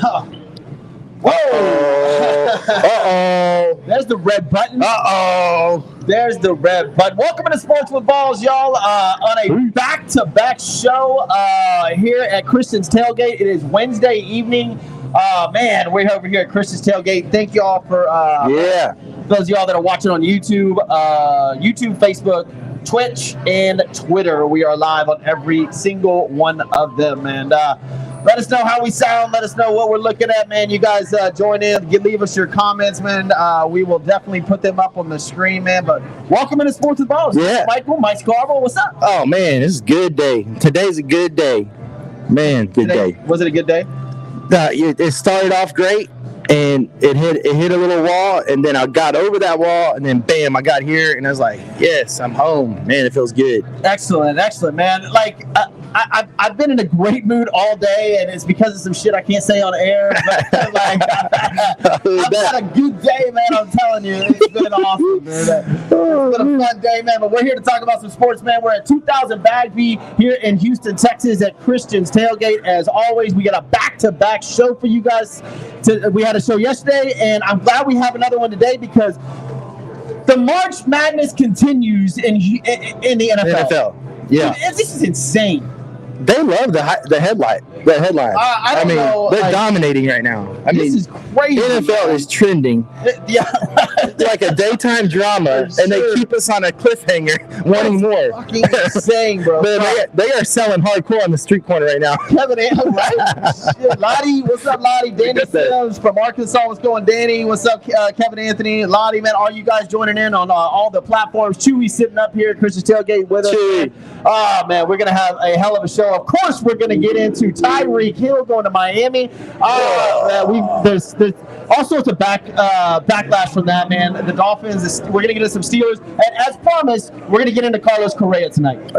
Whoa! Uh-oh. There's the red button. Uh-oh. There's the red button. Welcome to Sports with Balls, y'all, on a back-to-back show here at Christian's Tailgate. It is Wednesday evening. Man, we're over here at Christian's Tailgate. Thank y'all for those of y'all that are watching on YouTube, Facebook, Twitch, and Twitter. We are live on every single one of them. And let us know how we sound. Let us know what we're looking at, man. You guys join in. Leave us your comments, man. We will definitely put them up on the screen, man. But welcome into Sports with Balls. Yeah. Mike Scarborough, what's up? Oh, man, this is a good day. Today's a good day. Man, good day. Was it a good day? It started off great, and it hit a little wall, and then I got over that wall, and then bam, I got here, and I was like, yes, I'm home. Man, it feels good. Excellent, man. Like, I've been in a great mood all day, and it's because of some shit I can't say on air. But, like, I've had a good day, man. I'm telling you, it's been awesome, man. It's been a fun day, man. But we're here to talk about some sports, man. We're at 2000 Bagby here in Houston, Texas, at Christian's Tailgate. As always, we got a back-to-back show for you guys. We had a show yesterday, and I'm glad we have another one today because the March Madness continues in the NFL. Yeah, Dude, this is insane. They love the headline. I don't know. They're dominating right now. This is crazy. NFL is trending. Yeah. Like a daytime drama, and they keep us on a cliffhanger wanting more. Fucking insane, bro. But they are selling hardcore on the street corner right now. Kevin, right? Shit. Lottie, what's up, Lottie? Danny Sims from Arkansas. What's going, Danny? What's up, Kevin Anthony? Lottie, man, are you guys joining in on all the platforms? Chewy sitting up here at Christian's Tailgate with us. Chewy. Oh, man, we're going to have a hell of a show. Of course, we're going to get into Tyree going to Miami. There's all sorts of backlash from that, man. The Dolphins, we're going to get into some Steelers. And as promised, we're going to get into Carlos Correa tonight.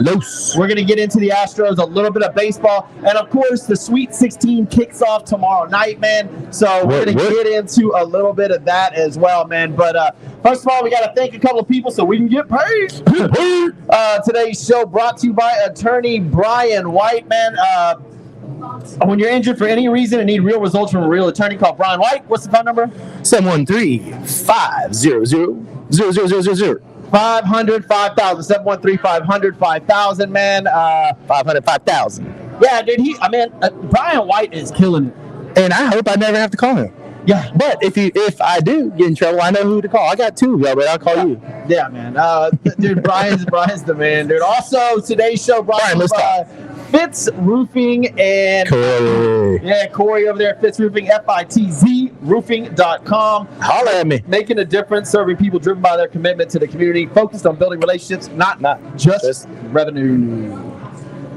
We're going to get into the Astros, a little bit of baseball. And, of course, the Sweet 16 kicks off tomorrow night, man. So we're going to get into a little bit of that as well, man. But first of all, we got to thank a couple of people so we can get paid. Today's show brought to you by attorney Brian White, man. When you're injured for any reason and need real results from a real attorney, call Brian White. What's the phone number? 713-500-0000. 500-5000. 713-500-5000, man. 500-5000. Yeah, dude. Brian White is killing it. And I hope I never have to call him. Yeah, but if I do get in trouble, I know who to call. I got two of y'all, but I'll call you. Yeah, man. Dude, Brian's the man, dude. Also, today's show brought by Fitz Roofing and Corey. Yeah, Corey over there at Fitz Roofing, FITZroofing.com. Holla at me. Making a difference, serving people driven by their commitment to the community, focused on building relationships, not just revenue.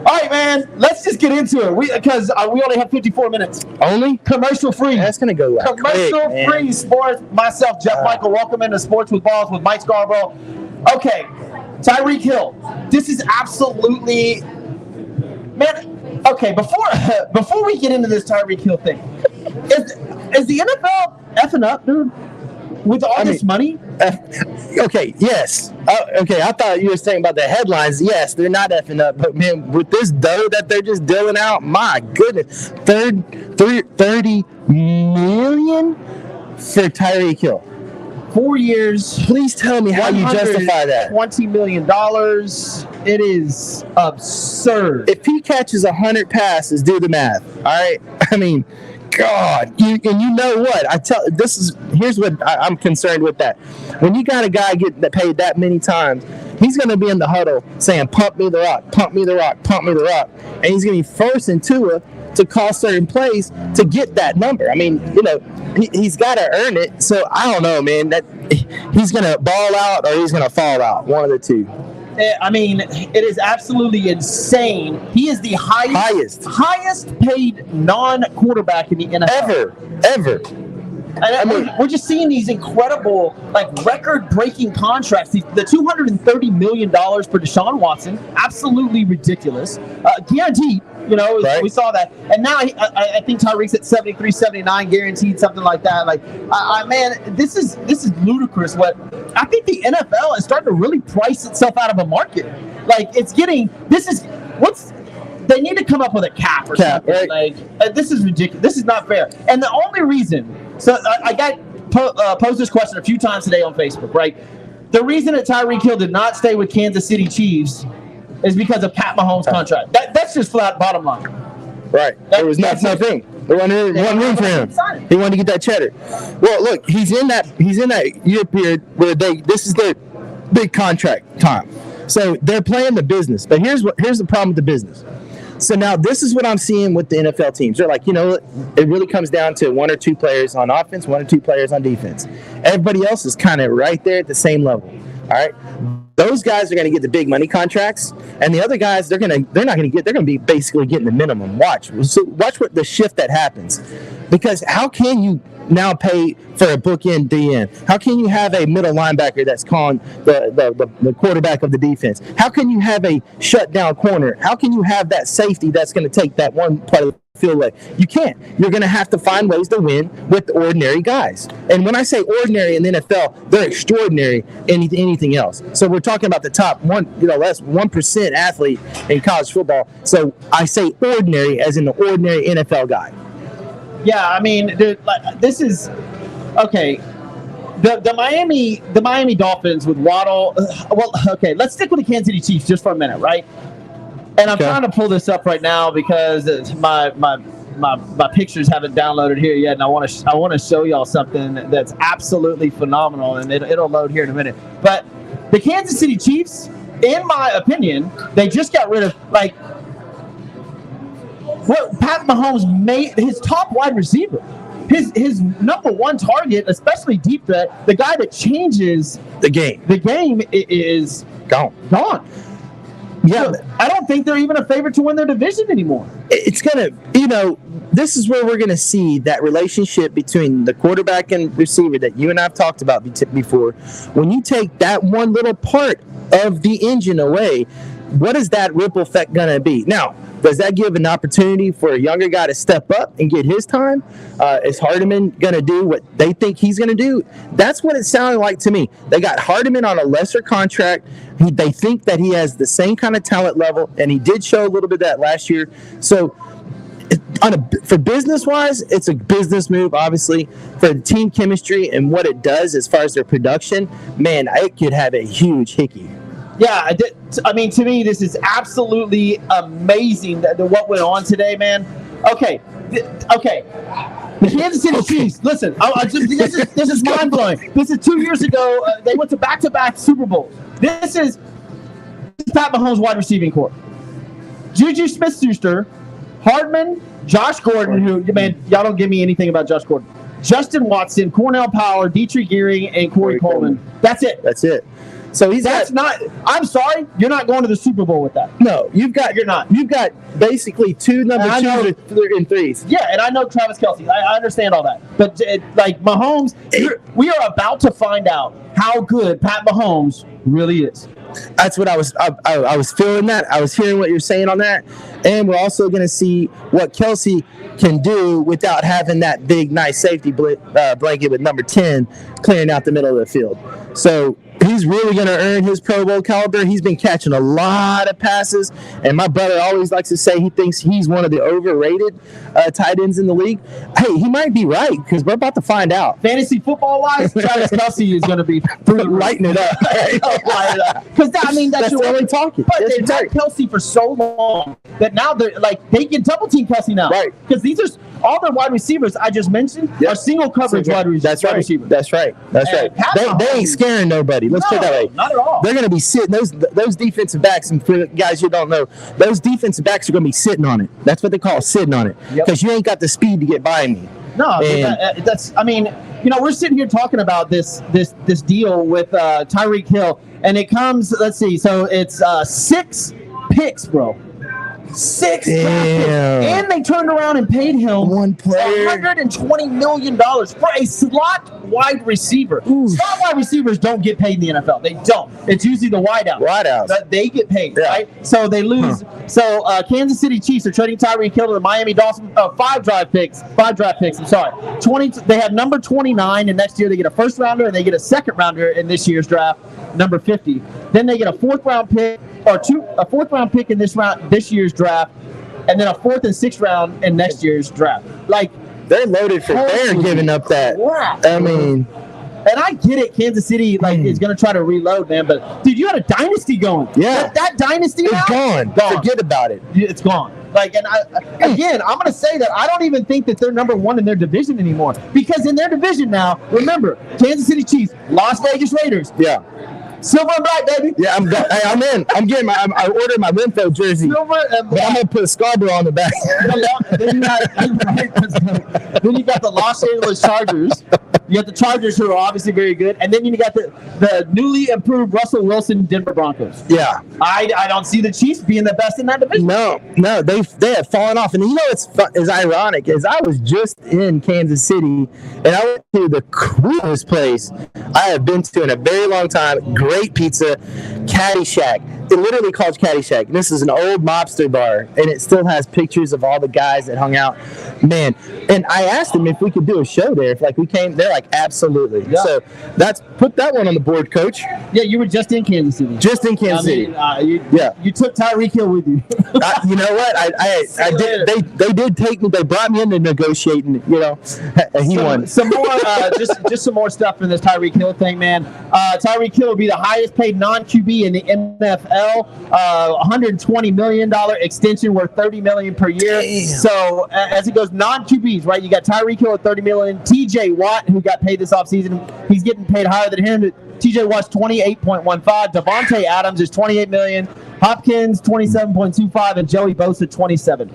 All right, man, let's just get into it. Because we only have 54 minutes. Only? Commercial free. That's going to go like commercial quick, free sports. Myself, Jeff Michael, welcome into Sports with Balls with Mike Scarborough. Okay, Tyreek Hill. This is absolutely... Man, okay, before we get into this Tyreek Hill thing, is the NFL effing up, dude? With all this money? Okay, yes. Okay, I thought you were saying about the headlines. Yes, they're not effing up. But, man, with this dough that they're just dealing out, my goodness. 30 million for Tyreek Hill. 4 years. Please tell me how you justify that. $20 million. It is absurd. If he catches 100 passes, do the math. All right? I mean... God, you know what? Here's what I'm concerned with that. When you got a guy that paid that many times, he's going to be in the huddle saying, pump me the rock, pump me the rock, pump me the rock. And he's going to be forcing Tua to call certain plays to get that number. I mean, he's got to earn it. So I don't know, man, that he's going to ball out or he's going to fall out. One of the two. I mean, it is absolutely insane. He is the highest paid non-quarterback in the NFL. Ever. And we're just seeing these incredible, record-breaking contracts. The $230 million for Deshaun Watson, absolutely ridiculous. Guaranteed, right. We saw that. And now I think Tyreek's at 73, 79, guaranteed, something like that. Man, this is ludicrous. I think the NFL is starting to really price itself out of a market. they need to come up with a cap or something. Right? Like, this is ridiculous. This is not fair. And the only reason, so I got posed this question a few times today on Facebook, right? The reason that Tyree Hill did not stay with Kansas City Chiefs is because of Pat Mahomes' contract. That's just flat bottom line. Right. There was nothing. There wasn't one room for him. He wanted to get that cheddar. Well, look, he's in that year period where this is their big contract time. So they're playing the business. But here's the problem with the business. So now this is what I'm seeing with the NFL teams. They're like, it really comes down to one or two players on offense, one or two players on defense. Everybody else is kind of right there at the same level. All right. Those guys are going to get the big money contracts, and the other guys they're not going to get. They're going to be basically getting the minimum. Watch what the shift that happens, because how can you now pay for a bookend DN? How can you have a middle linebacker that's calling the quarterback of the defense? How can you have a shutdown corner? How can you have that safety that's going to take that one part of the field away? You can't. You're going to have to find ways to win with ordinary guys. And when I say ordinary in the NFL, they're extraordinary in anything else. So we're talking about the top less 1% athlete in college football. So I say ordinary as in the ordinary NFL guy. Yeah, I mean, dude, this is okay. The Miami Dolphins with Waddle. Well, okay, let's stick with the Kansas City Chiefs just for a minute, right? And I'm trying to pull this up right now because my pictures haven't downloaded here yet, and I want to show y'all something that's absolutely phenomenal, and it'll load here in a minute. But the Kansas City Chiefs, in my opinion, they just got rid of what Pat Mahomes made his top wide receiver, his number one target, especially deep threat, the guy that changes the game. The game is gone. Yeah, so I don't think they're even a favorite to win their division anymore. It's gonna, this is where we're gonna see that relationship between the quarterback and receiver that you and I've talked about before. When you take that one little part of the engine away, what is that ripple effect gonna be? Now, does that give an opportunity for a younger guy to step up and get his time? Is Hardeman going to do what they think he's going to do? That's what it sounded like to me. They got Hardeman on a lesser contract. They think that he has the same kind of talent level, and he did show a little bit of that last year. So for business-wise, it's a business move, obviously. For the team chemistry and what it does as far as their production, man, it could have a huge hickey. Yeah, I mean, to me, this is absolutely amazing what went on today, man. Okay. The Kansas City Chiefs, listen, this is mind-blowing. This is 2 years ago. They went to back-to-back Super Bowls. This is Pat Mahomes' wide receiving corps. Juju Smith-Schuster, Hardman, Josh Gordon, who, man, y'all don't give me anything about Josh Gordon. Justin Watson, Cornell Power, Dietrich Gearing, and Corey Coleman. That's it. So I'm sorry, you're not going to the Super Bowl with that. No, you've got basically two number 2s and 3s. Yeah, and I know Travis Kelce. I understand all that. But like Mahomes, we are about to find out how good Pat Mahomes really is. That's what I was feeling that. I was hearing what you're saying on that. And we're also going to see what Kelce can do without having that big, nice safety blanket with number 10 clearing out the middle of the field. So he's really going to earn his Pro Bowl caliber. He's been catching a lot of passes, and my brother always likes to say he thinks he's one of the overrated tight ends in the league. Hey, he might be right, because we're about to find out. Fantasy football-wise, Travis Kelce is going to be lighting it up. Because that's the only talking. But they've had Kelce for so long that now they can double-team Kelce now. Right. Because these are all the wide receivers I just mentioned are single coverage wide receivers. That's right. They ain't scaring nobody. Let's put it that way. Not at all. They're going to be sitting. Those defensive backs, and for guys you don't know, those defensive backs are going to be sitting on it. That's what they call sitting on it. Because you ain't got the speed to get by me. No, that's. I mean, we're sitting here talking about this deal with Tyreek Hill, and it comes. Let's see. So it's 6 picks, bro. 6 draft picks. And they turned around and paid him one player $120 million for a slot wide receiver. Slot wide receivers don't get paid in the NFL. They don't. It's usually the wideouts. But they get paid, right? So they lose. So Kansas City Chiefs are trading Tyree Hill to the Miami Dolphins. 5 draft picks. I'm sorry. 20. They have number 29, and next year they get a first rounder and they get a second rounder in this year's draft, number 50. Then they get a fourth round pick. A fourth round pick in this year's draft, and then a 4th and 6th round in next year's draft. Like, they're loaded for. They're giving up that. I mean. And I get it, Kansas City is going to try to reload, man. But dude, you had a dynasty going. Yeah, that dynasty is now, gone. Forget about it. It's gone. Like, and I'm going to say that I don't even think that they're number 1 in their division anymore, because in their division now, remember, Kansas City Chiefs, Las Vegas Raiders. Yeah. Silver and black, baby. Yeah, I'm in. I'm getting I ordered my Winfield jersey. Silver and black. But I'm gonna put a Scarborough on the back. Then you got the Los Angeles Chargers. You got the Chargers, who are obviously very good, and then you got the newly improved Russell Wilson Denver Broncos. Yeah, I don't see the Chiefs being the best in that division. No, they have fallen off. And you know what's is ironic is I was just in Kansas City, and I went to the coolest place I have been to in a very long time. Great pizza, Caddyshack. It literally called Caddyshack. This is an old mobster bar, and it still has pictures of all the guys that hung out. Man, and I asked them if we could do a show there. If we came, they're like, absolutely. Yeah. So put that one on the board, Coach. Yeah, you were just in Kansas City. Just in Kansas City. You took Tyree Hill with you. You know what? I did. They did take me. They brought me into negotiating. You know, he won. Some more, just some more stuff in this Tyree Hill thing, man. Tyree Hill will be the highest paid non-QB in the NFL. $120 million extension worth $30 million per year. Damn. So as it goes, non-QBs, right? You got Tyreek Hill at $30 million. TJ Watt, who got paid this offseason, he's getting paid higher than him. TJ Watt's 28.15. Devontae Adams is $28 million. Hopkins 27.25, and Joey Bosa 27.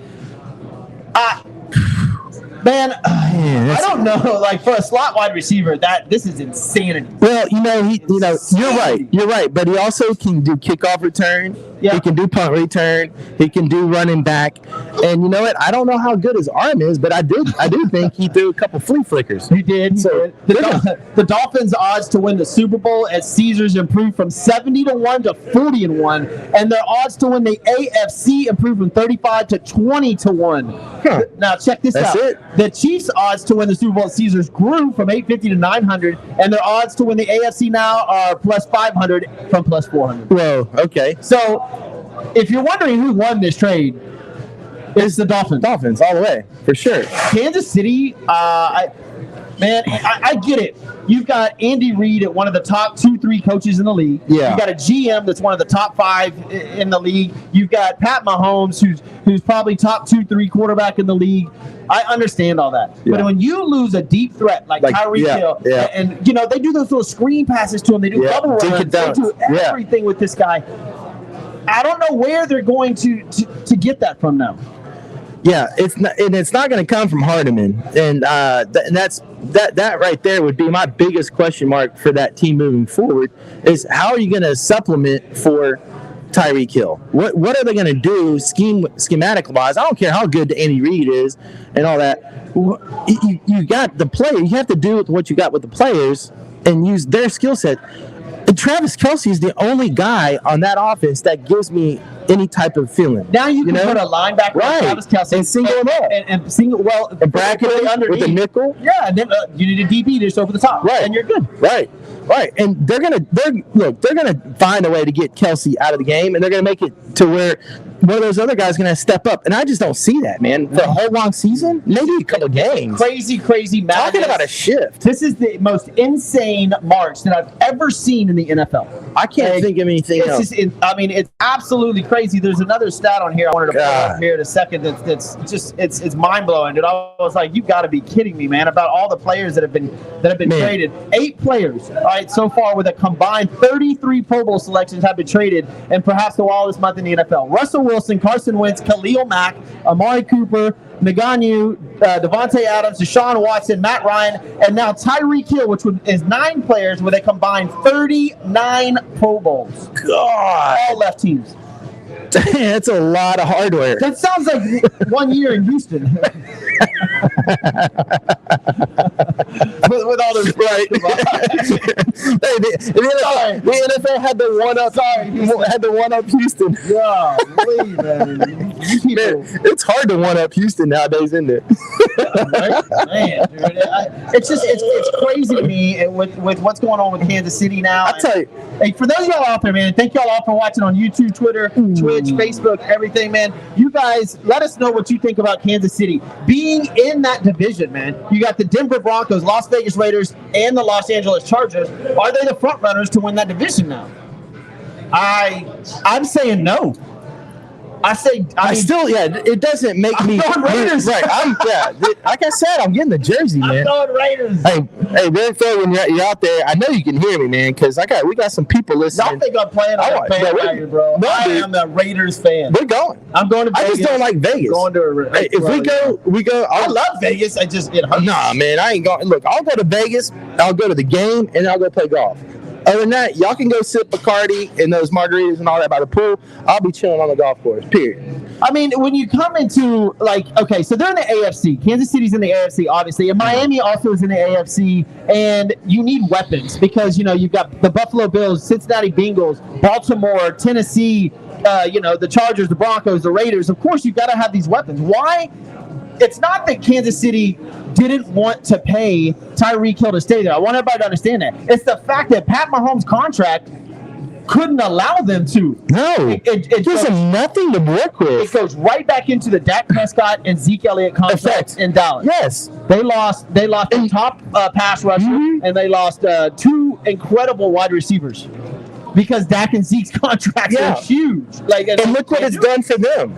Man, I don't know. Like, for a slot wide receiver, this is insanity. Well, you're right. But he also can do kickoff return. Yeah. He can do punt return. He can do running back. And you know what? I don't know how good his arm is, but I do think he threw a couple flea flickers. He did. The Dolphins' odds to win the Super Bowl at Caesars improved from 70-1 to 40-1, and their odds to win the AFC improved from 35 to 20-1. Huh. Now check this out. It. The Chiefs' odds to win the Super Bowl at Caesars grew from 850 to 900, and their odds to win the AFC now are plus 500 from plus 400. Whoa. Okay. So, if you're wondering who won this trade, it's the Dolphins. Dolphins, all the way, for sure. Kansas City, I get it. You've got Andy Reid at one of the top 2-3 coaches in the league. Yeah. You've got a GM that's one of the top 5 in the league. You've got Pat Mahomes, who's probably top 2-3 quarterback in the league. I understand all that. Yeah. But when you lose a deep threat like Tyree Hill, and they do those little screen passes to him, they do double runs, they do everything with this guy. I don't know where they're going to get that from now. Yeah, it's not going to come from Hardiman, and that right there would be my biggest question mark for that team moving forward. Is how are you going to supplement for Tyreek Hill? What are they going to do schematic wise? I don't care how good Andy Reid is and all that. You got the player. You have to do with what you got with the players and use their skill set. And Travis Kelce is the only guy on that offense that gives me any type of feeling. Now you can put a linebacker on Travis Kelce and single him up. And single, and bracket it with a nickel. Yeah, and then you need a DB just over the top. Right. And you're good. Right. And they're gonna find a way to get Kelce out of the game, and they're gonna make it to where one of those other guys is going to step up. And I just don't see that, man. For a whole long season? Maybe a couple games. Crazy madness. Talking about a shift. This is the most insane march that I've ever seen in the NFL. I can't think of anything else. It's absolutely crazy. There's another stat on here I wanted to pull up here in a second that's just it's mind-blowing. Dude, I was like, you got to be kidding me, man, about all the players that have been traded. 8 players, all right, so far with a combined 33 Pro Bowl selections have been traded, and perhaps the wildest month in the NFL. Russell Wilson, Carson Wentz, Khalil Mack, Amari Cooper, Ncaa, Devontae Adams, Deshaun Watson, Matt Ryan, and now Tyree Hill, which is 9 players with a combined 39 Pro Bowls. God. All left teams. That's a lot of hardware. That sounds like 1 year in Houston. with all the Right. The NFL had the one up. Had the one up Houston. Yeah, please, man. Man, it's hard to one up Houston nowadays, isn't it? Right? Man, dude, it's crazy to me with what's going on with Kansas City now. I tell you, hey, for those of y'all out there, man, thank y'all all for watching on YouTube, Twitter, Twitch, Facebook, everything, man. You guys, let us know what you think about Kansas City being in that division, man. You got the Denver Broncos, Las Vegas Raiders, and the Los Angeles Chargers. Are they the front runners to win that division now? I'm saying no. I mean, it doesn't make me Raiders. Right. Like I said, I'm getting the jersey, man. I'm going Raiders. Hey, very fair when you're out there. I know you can hear me, man, because we got some people listening. Y'all think I'm playing on a bandwagon, bro? I am a Raiders fan. We're going. I'm going to Vegas. I just don't like Vegas. Going to hey, if we go. I love Vegas. It hurts. Nah, man, I ain't going. Look, I'll go to Vegas. I'll go to the game, and I'll go play golf. Other than that, y'all can go sip Bacardi and those margaritas and all that by the pool. I'll be chilling on the golf course, period. I mean, when you come into, okay, so they're in the AFC. Kansas City's in the AFC, obviously. And Miami also is in the AFC. And you need weapons because, you've got the Buffalo Bills, Cincinnati Bengals, Baltimore, Tennessee, the Chargers, the Broncos, the Raiders. Of course, you've got to have these weapons. Why? It's not that Kansas City didn't want to pay Tyree Hill to stay there. I want everybody to understand that. It's the fact that Pat Mahomes' contract couldn't allow them to. No. It gives them nothing to work with. It goes right back into the Dak Prescott and Zeke Elliott contracts in Dallas. Yes. They lost a top pass rusher, and they lost two incredible wide receivers because Dak and Zeke's contracts are huge. And look what it's done for them.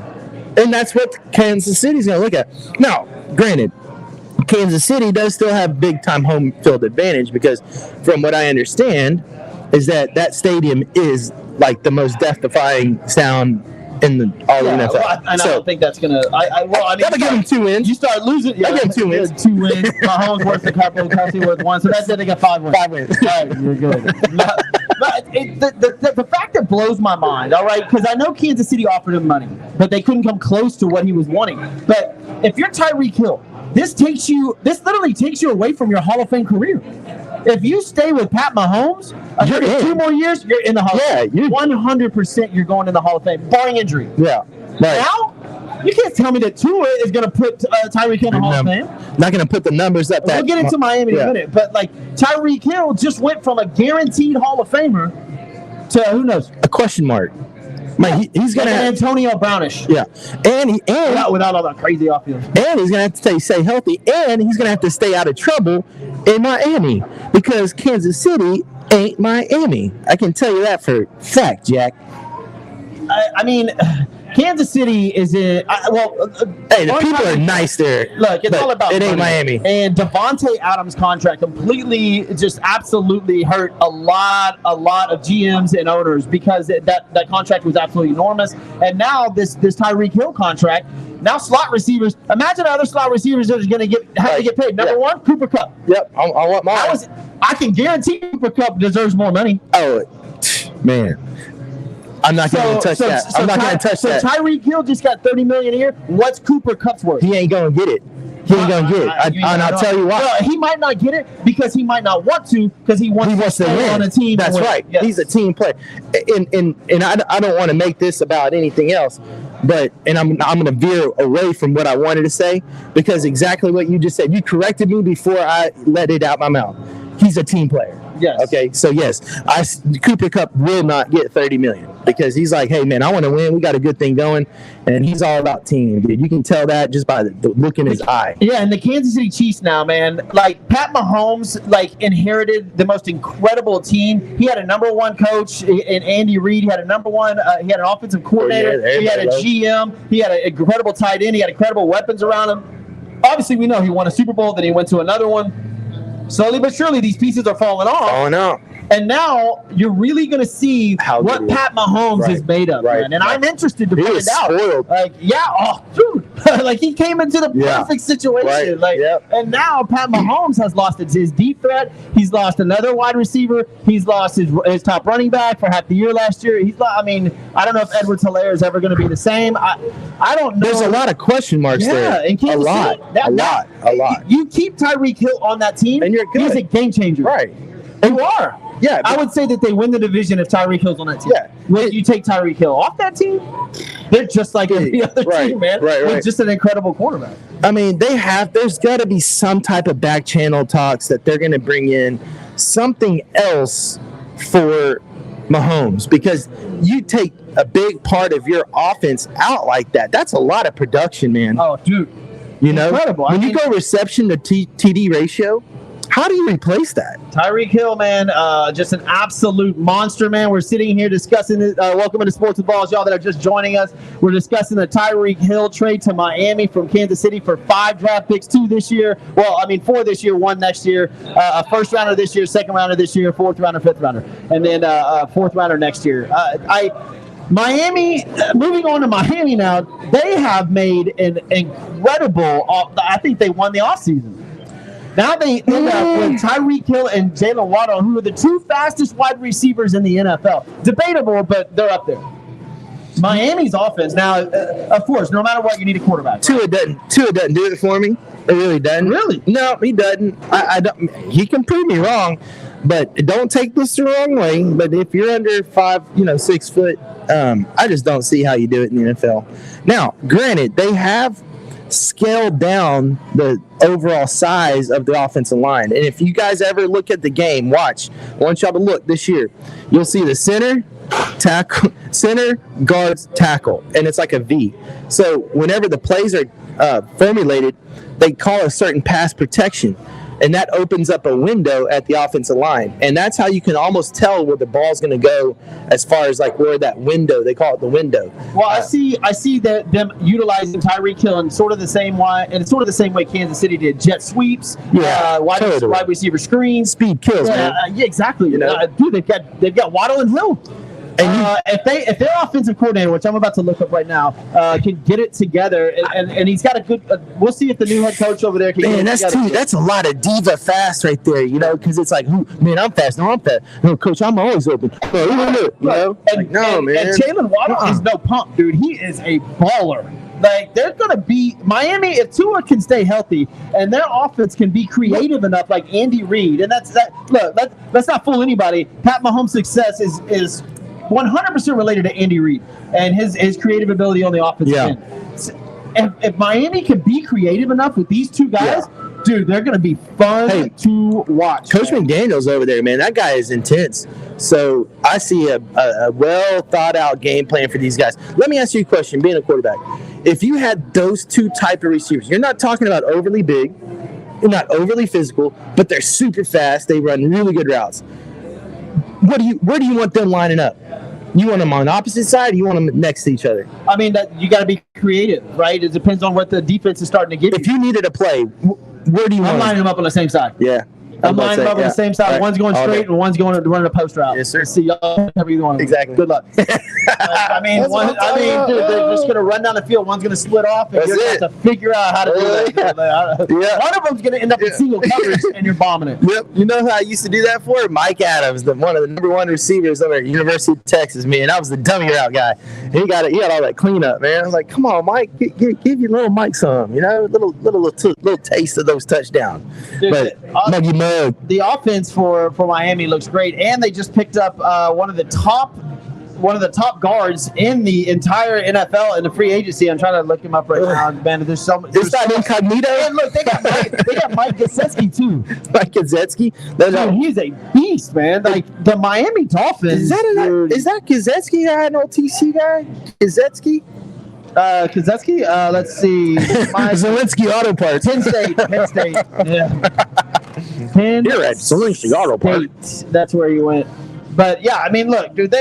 And that's what Kansas City's going to look at. Now, granted, Kansas City does still have big-time home field advantage because from what I understand is that stadium is like the most death-defying sound in the NFL. Well, I don't think that's going to That'll give them 2 wins. You start losing. Yeah, I'll give them 2 wins. 2 wins. Mahomes worth a couple, Kelsey worth 1. So that's it. They got 5 wins. 5 wins. All right, you're good. The fact that blows my mind, all right, because I know Kansas City offered him money, but they couldn't come close to what he was wanting. But if you're Tyreek Hill, this literally takes you away from your Hall of Fame career. If you stay with Pat Mahomes, you're in. 2 more years, you're in the Hall of Fame. 100% you're going in the Hall of Fame, barring injury. Yeah. Right. Now, you can't tell me that Tua is going to put Tyreek Hill in the Hall of Fame. Not going to put the numbers up. We'll get into Miami in a minute. But, Tyreek Hill just went from a guaranteed Hall of Famer to, who knows? A question mark. Man, he's going to Antonio Brownish. Yeah. And without all that crazy offfield. And he's going to have to stay healthy. And he's going to have to stay out of trouble in Miami because Kansas City ain't Miami. I can tell you that for fact, Jack. I mean, Kansas City is in. Hey, the people are nice there. Look, it's all about it ain't money. Miami. And Devontae Adams' contract completely, just absolutely hurt a lot of GMs and owners because that contract was absolutely enormous. And now this Tyreek Hill contract. Now slot receivers. Imagine other slot receivers that are going to have to get paid. Number one, Cooper Kupp. Yep, I want mine. I can guarantee Cooper Kupp deserves more money. Oh, man. I'm not going to touch that. I'm not going to touch that. So Tyreek Hill just got $30 million a year. What's Cooper Kupp's worth? He ain't going to get it. He ain't going to get it. And I'll tell you why. No, he might not get it because he might not want to because he wants to win on a team. That's right. Yes. He's a team player. And I don't want to make this about anything else, but I'm going to veer away from what I wanted to say because exactly what you just said. You corrected me before I let it out my mouth. He's a team player. Yes. Okay. So yes, Cooper Kupp will not get $30 million because he's like, hey man, I want to win. We got a good thing going, and he's all about team, dude. You can tell that just by the look in his eye. Yeah, and the Kansas City Chiefs now, man, Pat Mahomes, inherited the most incredible team. He had a number one coach in Andy Reid. He had a number one. He had an offensive coordinator. He had a GM. He had an incredible tight end. He had incredible weapons around him. Obviously, we know he won a Super Bowl. Then he went to another one. Slowly but surely, these pieces are falling off. And now you're really going to see what Pat Mahomes is made of, man. And I'm interested to find out. Spoiled. Dude. Like, he came into the perfect situation. And now Pat Mahomes has lost his deep threat. He's lost another wide receiver. He's lost his top running back for half the year last year. I don't know if Edwards-Helaire is ever going to be the same. I don't know. There's a lot of question marks there. In Kansas City, a lot. You keep Tyreek Hill on that team, and you're good. He's a game changer. Right. You are. Yeah. I would say that they win the division if Tyreek Hill's on that team. Yeah. When you take Tyreek Hill off that team, they're just like every other team, man. With just an incredible quarterback. I mean, there's got to be some type of back channel talks that they're going to bring in something else for Mahomes, because you take a big part of your offense out like that. That's a lot of production, man. Oh, dude. Incredible. When you go reception to TD ratio, how do you replace that? Tyreek Hill, man, just an absolute monster, man. We're sitting here discussing it. Welcome to Sports with Balls, y'all that are just joining us. We're discussing the Tyreek Hill trade to Miami from Kansas City for 5 draft picks, 2 this year. 4 this year, 1 next year. A first rounder this year, second rounder this year, 4th rounder, 5th rounder, and then 4th rounder next year. Miami, moving on to Miami now, they have made an incredible, I think they won the offseason. Now they end up with Tyreek Hill and Jalen Waddle, who are the 2 fastest wide receivers in the NFL. Debatable, but they're up there. Miami's offense now, of course, no matter what, you need a quarterback. Tua doesn't do it for me. It really doesn't. Really? No, he doesn't. I don't. He can prove me wrong, but don't take this the wrong way. But if you're under 6 foot, I just don't see how you do it in the NFL. Now, granted, they have scaled down the overall size of the offensive line. And if you guys ever look at the game, I want y'all to look this year. You'll see the center, guards, tackle, and it's like a V. So whenever the plays are formulated, they call a certain pass protection. And that opens up a window at the offensive line. And that's how you can almost tell where the ball's going to go as far as like where that window, they call it the window. Well, I see that them utilizing Tyreek Hill in sort of the same way Kansas City did jet sweeps, wide receiver screens. Speed kills, man. Yeah, exactly. Dude, they've got Waddle and Hill. And if their offensive coordinator, which I'm about to look up right now, can get it together, and he's got a good. We'll see if the new head coach over there can. Man, that's a lot of diva fast right there, because it's like, I'm fast. No, I'm fast. No, coach, I'm always open. And Jalen Waddle is no pump, dude. He is a baller. Like, they're going to be Miami if Tua can stay healthy and their offense can be creative enough, like Andy Reid. And let's not fool anybody. Pat Mahomes' success is 100% related to Andy Reid and his creative ability on the offensive end. If Miami can be creative enough with these 2 guys, dude, they're going to be fun to watch. Coach McDaniel's over there, man. That guy is intense. So I see a well thought out game plan for these guys. Let me ask you a question, being a quarterback. If you had those 2 type of receivers, you're not talking about overly big, you're not overly physical, but they're super fast. They run really good routes. Where do you want them lining up? You want them on the opposite side, or you want them next to each other? I mean, you got to be creative, right? It depends on what the defense is starting to give you. If you needed a play, where do you want them? I'm lining them up on the same side. Yeah. I'm lining them up on the same side. Right. One's going straight and one's going to run a post route. Yes, sir. See y'all. Either one. Exactly. Good luck. Dude, they're just going to run down the field. One's going to split off, and you're going to have to figure out how to do that. One of them's going to end up in single coverage, and you're bombing it. Yep. You know who I used to do that for? Mike Adams, one of the number 1 receivers over at University of Texas. Man, I was the dummy route guy. He got all that cleanup, man. I was like, come on, Mike, give your little Mike some, little taste of those touchdowns. Dude, but Muggy Mug. The offense for Miami looks great, and they just picked up one of the top guards in the entire NFL in the free agency. I'm trying to look him up right now, man. There's so much. It's not incognito. And look, they got Mike Gesicki too. Mike Gesicki, dude, he's a beast, man. Like the Miami Dolphins. Is that Gesicki? An old TC guy? Gesicki? Gesicki? Let's see. Zelensky Auto Parts. Penn State. Yeah. You're at Zelensky Auto Parts. That's where you went. But yeah, I mean, look, dude,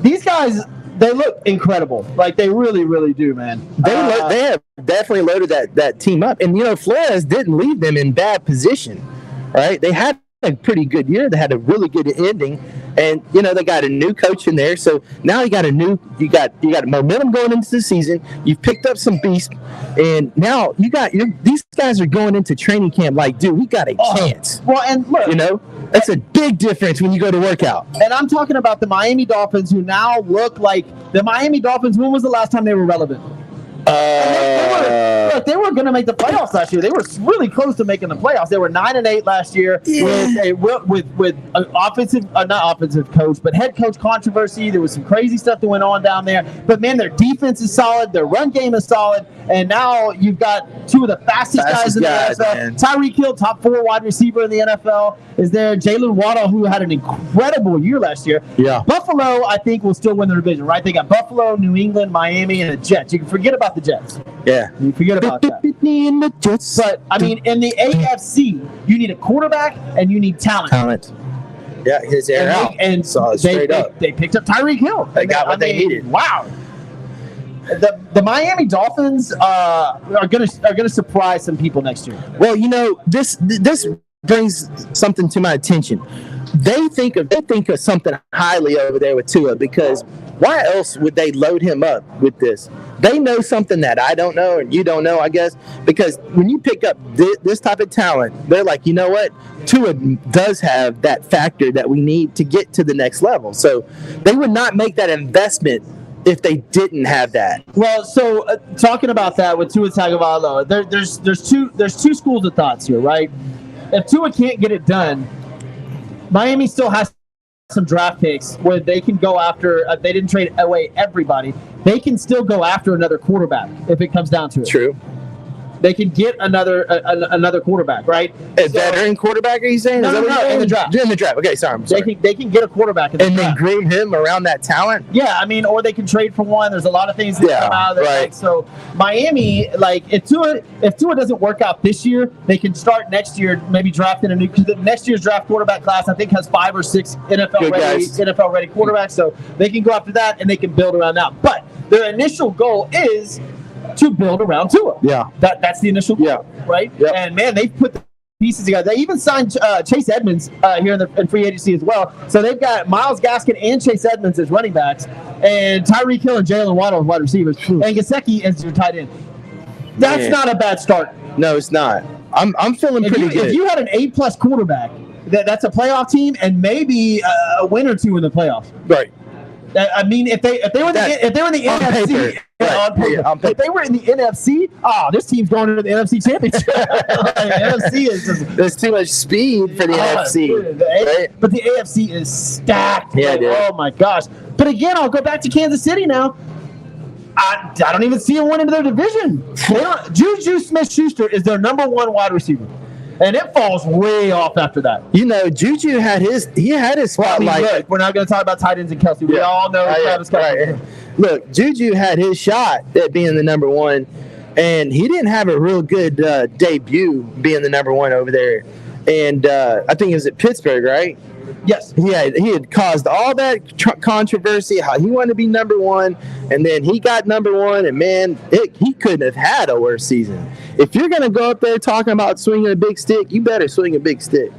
these guys, they look incredible. Like they really, really do, man. They have definitely loaded that team up, and Flores didn't leave them in bad position, right? They had a pretty good year. They had a really good ending, and they got a new coach in there. So now you got momentum going into the season. You've picked up some beasts, and now these guys are going into training camp like, dude, we got a chance. Well, and look, that's a big difference when you go to workout. And I'm talking about the Miami Dolphins, who now look like the Miami Dolphins. When was the last time they were relevant? They were going to make the playoffs last year. They were really close to making the playoffs. They were 9-8 last year with an not offensive coach, but head coach controversy. There was some crazy stuff that went on down there. But man, their defense is solid. Their run game is solid. And now you've got two of the fastest guys in the NFL. Man. Tyree Hill, top 4 wide receiver in the NFL, is there. Jalen Waddle, who had an incredible year last year. Yeah. Buffalo, I think, will still win the division, right? They got Buffalo, New England, Miami, and the Jets. You can forget about the Jets. Yeah. You forget about that. But, I mean, in the AFC, you need a quarterback and you need talent. Yeah, his air out. And so they picked up Tyree Hill. They got what they needed. Wow. The Miami Dolphins are gonna surprise some people next year. Well, this brings something to my attention. They think of something highly over there with Tua, because why else would they load him up with this? They know something that I don't know and you don't know, I guess, because when you pick up this type of talent, they're like, you know what? Tua does have that factor that we need to get to the next level. So they would not make that investment if they didn't have that. Well, so talking about that with Tua Tagovailoa, there's two schools of thoughts here, right? If Tua can't get it done, Miami still has some draft picks where they can go after. They didn't trade away everybody. They can still go after another quarterback if it comes down to it. True. They can get another quarterback, right? A veteran quarterback, are you saying? No, in the draft. In the draft. Okay, sorry. I'm sorry. They can get a quarterback in the draft. And then groom him around that talent? Yeah, I mean, or they can trade for one. There's a lot of things that come out of there. Right. Like, so Miami, like, if Tua doesn't work out this year, they can start next year maybe drafting a new, because the next year's draft quarterback class, I think, has 5 or 6 NFL ready quarterbacks. So they can go after that and they can build around that. But their initial goal is to build around Tua. Yeah. That's the initial goal, right? Yep. And, man, they've put the pieces together. They even signed Chase Edmonds here in free agency as well. So they've got Myles Gaskin and Chase Edmonds as running backs, and Tyree Hill and Jalen Waddle as wide receivers, and Gesicki as your tight end. That's not a bad start. No, it's not. I'm feeling pretty good. If you had an A+ quarterback, that's a playoff team and maybe a win or two in the playoffs. Right. I mean, if they were in the NFC, on paper. If they were in the NFC, this team's going into the NFC Championship. The NFC is just, there's too much speed for the NFC. Dude, right? But the AFC is stacked. Yeah, dude. Oh my gosh! But again, I'll go back to Kansas City now. I don't even see them winning their division. Juju Smith-Schuster is their number 1 wide receiver. And it falls way off after that. Juju had his spotlight. Look, we're not going to talk about tight ends and Kelsey. We all know Travis Kelce. Right. Look, Juju had his shot at being the number 1, and he didn't have a real good debut being the number 1 over there. And I think it was at Pittsburgh, right? Yes. He had caused all that controversy, how he wanted to be number 1, and then he got number 1, and man, he couldn't have had a worse season. If you're going to go up there talking about swinging a big stick, you better swing a big stick.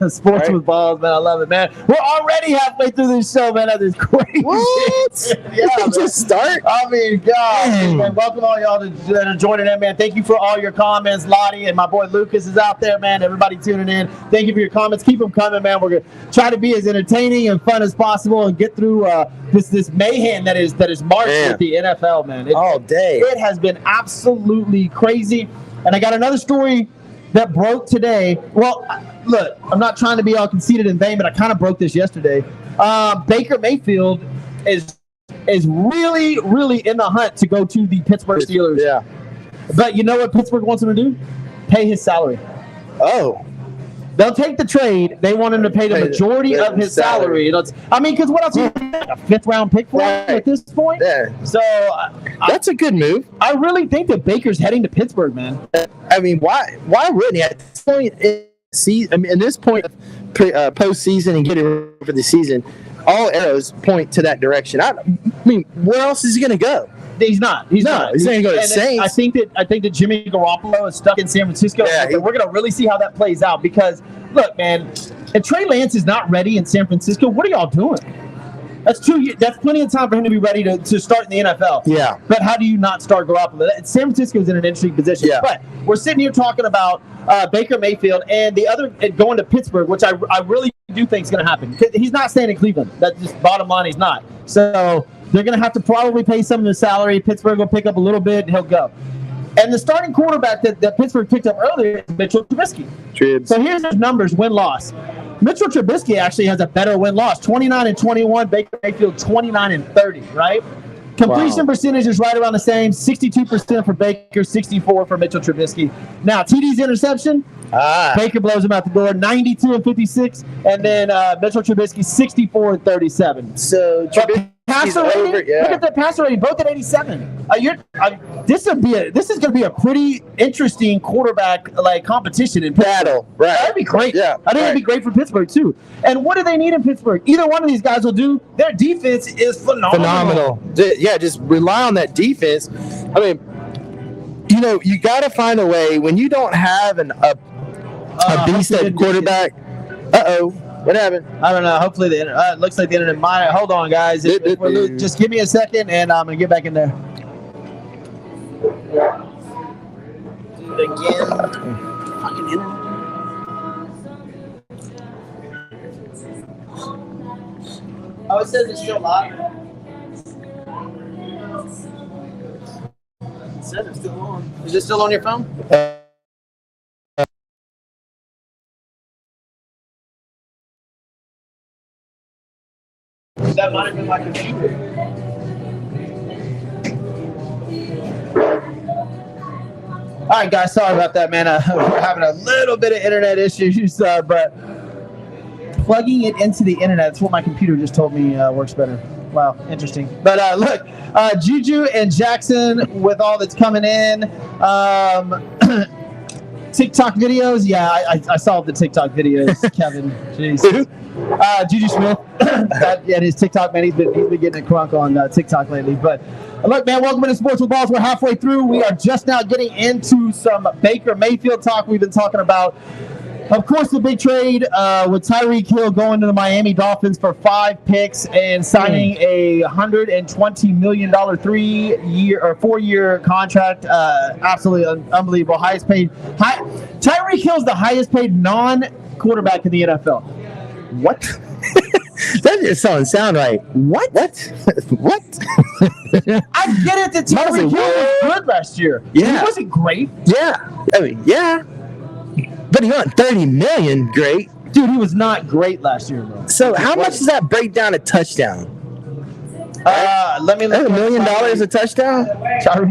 Sports with balls, man. I love it, man. We're already halfway through this show, man. That is crazy. What? Yeah, just start? I mean, God. Man, welcome all y'all that are joining in, man. Thank you for all your comments. Lottie and my boy Lucas is out there, man. Everybody tuning in. Thank you for your comments. Keep them coming, man. We're going to try to be as entertaining and fun as possible and get through this mayhem that is March with the NFL, man. All day. It has been absolutely crazy. And I got another story that broke today. Well, look, I'm not trying to be all conceited and vain, but I kind of broke this yesterday. Baker Mayfield is really, really in the hunt to go to the Pittsburgh Steelers. Yeah. But you know what Pittsburgh wants him to do? Pay his salary. Oh. They'll take the trade. They want him to pay the majority of his salary. Because what else? A 5th-round pick for him at this point? Yeah. So that's a good move. I really think that Baker's heading to Pittsburgh, man. I mean, why wouldn't he? At this point, in this point of postseason and getting ready for the season, all arrows point to that direction. I mean, where else is he going to go? He's not. He's not going to go to Saints. I think that Jimmy Garoppolo is stuck in San Francisco. Yeah, we're going to really see how that plays out because, look, man, If Trey Lance is not ready in San Francisco, what are y'all doing? That's 2 years. That's plenty of time for him to be ready to start in the NFL. Yeah. But how do you not start Garoppolo? San Francisco is in an interesting position. Yeah. But we're sitting here talking about Baker Mayfield and the other going to Pittsburgh, which I really do think is going to happen. He's not staying in Cleveland. That's just bottom line. He's not. So they're going to have to probably pay some of his salary. Pittsburgh will pick up a little bit, and he'll go. And the starting quarterback that Pittsburgh picked up earlier is Mitchell Trubisky. So here's his numbers, win-loss. Mitchell Trubisky actually has a better win-loss, 29-21. Baker Mayfield, 29-30, right? Completion percentage is right around the same, 62% for Baker, 64% for Mitchell Trubisky. Now, TD's interception, Baker blows him out the door, 92-56. And then Mitchell Trubisky, 64-37. So Trubisky's passer rating, over, yeah. Look at the passer rating, both at 87. This is going to be a pretty interesting quarterback competition in Pittsburgh. Battle, right? That'd be great. Yeah, I think it'd be great for Pittsburgh too. And what do they need in Pittsburgh? Either one of these guys will do. Their defense is phenomenal. Yeah, just rely on that defense. I mean, you got to find a way when you don't have a beast at quarterback. What happened? I don't know. Hopefully it looks like the internet might. Hold on, guys. Just give me a second, and I'm gonna get back in there. Do it again. Fucking internet. Oh, it says it's still live. It says it's still on. Is it still on your phone? That might have been my computer. All right, guys. Sorry about that, man. We're having a little bit of internet issues, but plugging it into the internet, that's what my computer just told me works better. Wow, interesting. But look, Juju and Jackson with all that's coming in. TikTok videos. Yeah, I saw the TikTok videos, Kevin. Jeez. Juju Smith and his TikTok, man, he's been getting a crunk on TikTok lately. But look, man, welcome to Sports with Balls. We're halfway through. We are just now getting into some Baker Mayfield talk. We've been talking about, of course, the big trade with Tyree Hill going to the Miami Dolphins for 5 picks and signing a $120 million 4-year contract. Absolutely unbelievable. Tyree Hill's the highest paid non-quarterback in the NFL. What? That just doesn't sound right. What? What? I get it that Tyree Hill was good last year. Yeah. He wasn't great. Yeah. I mean, yeah. But he won $30 million. Great. Dude, he was not great last year, bro. So how much does that break down a touchdown? Let me look. $1 million a touchdown?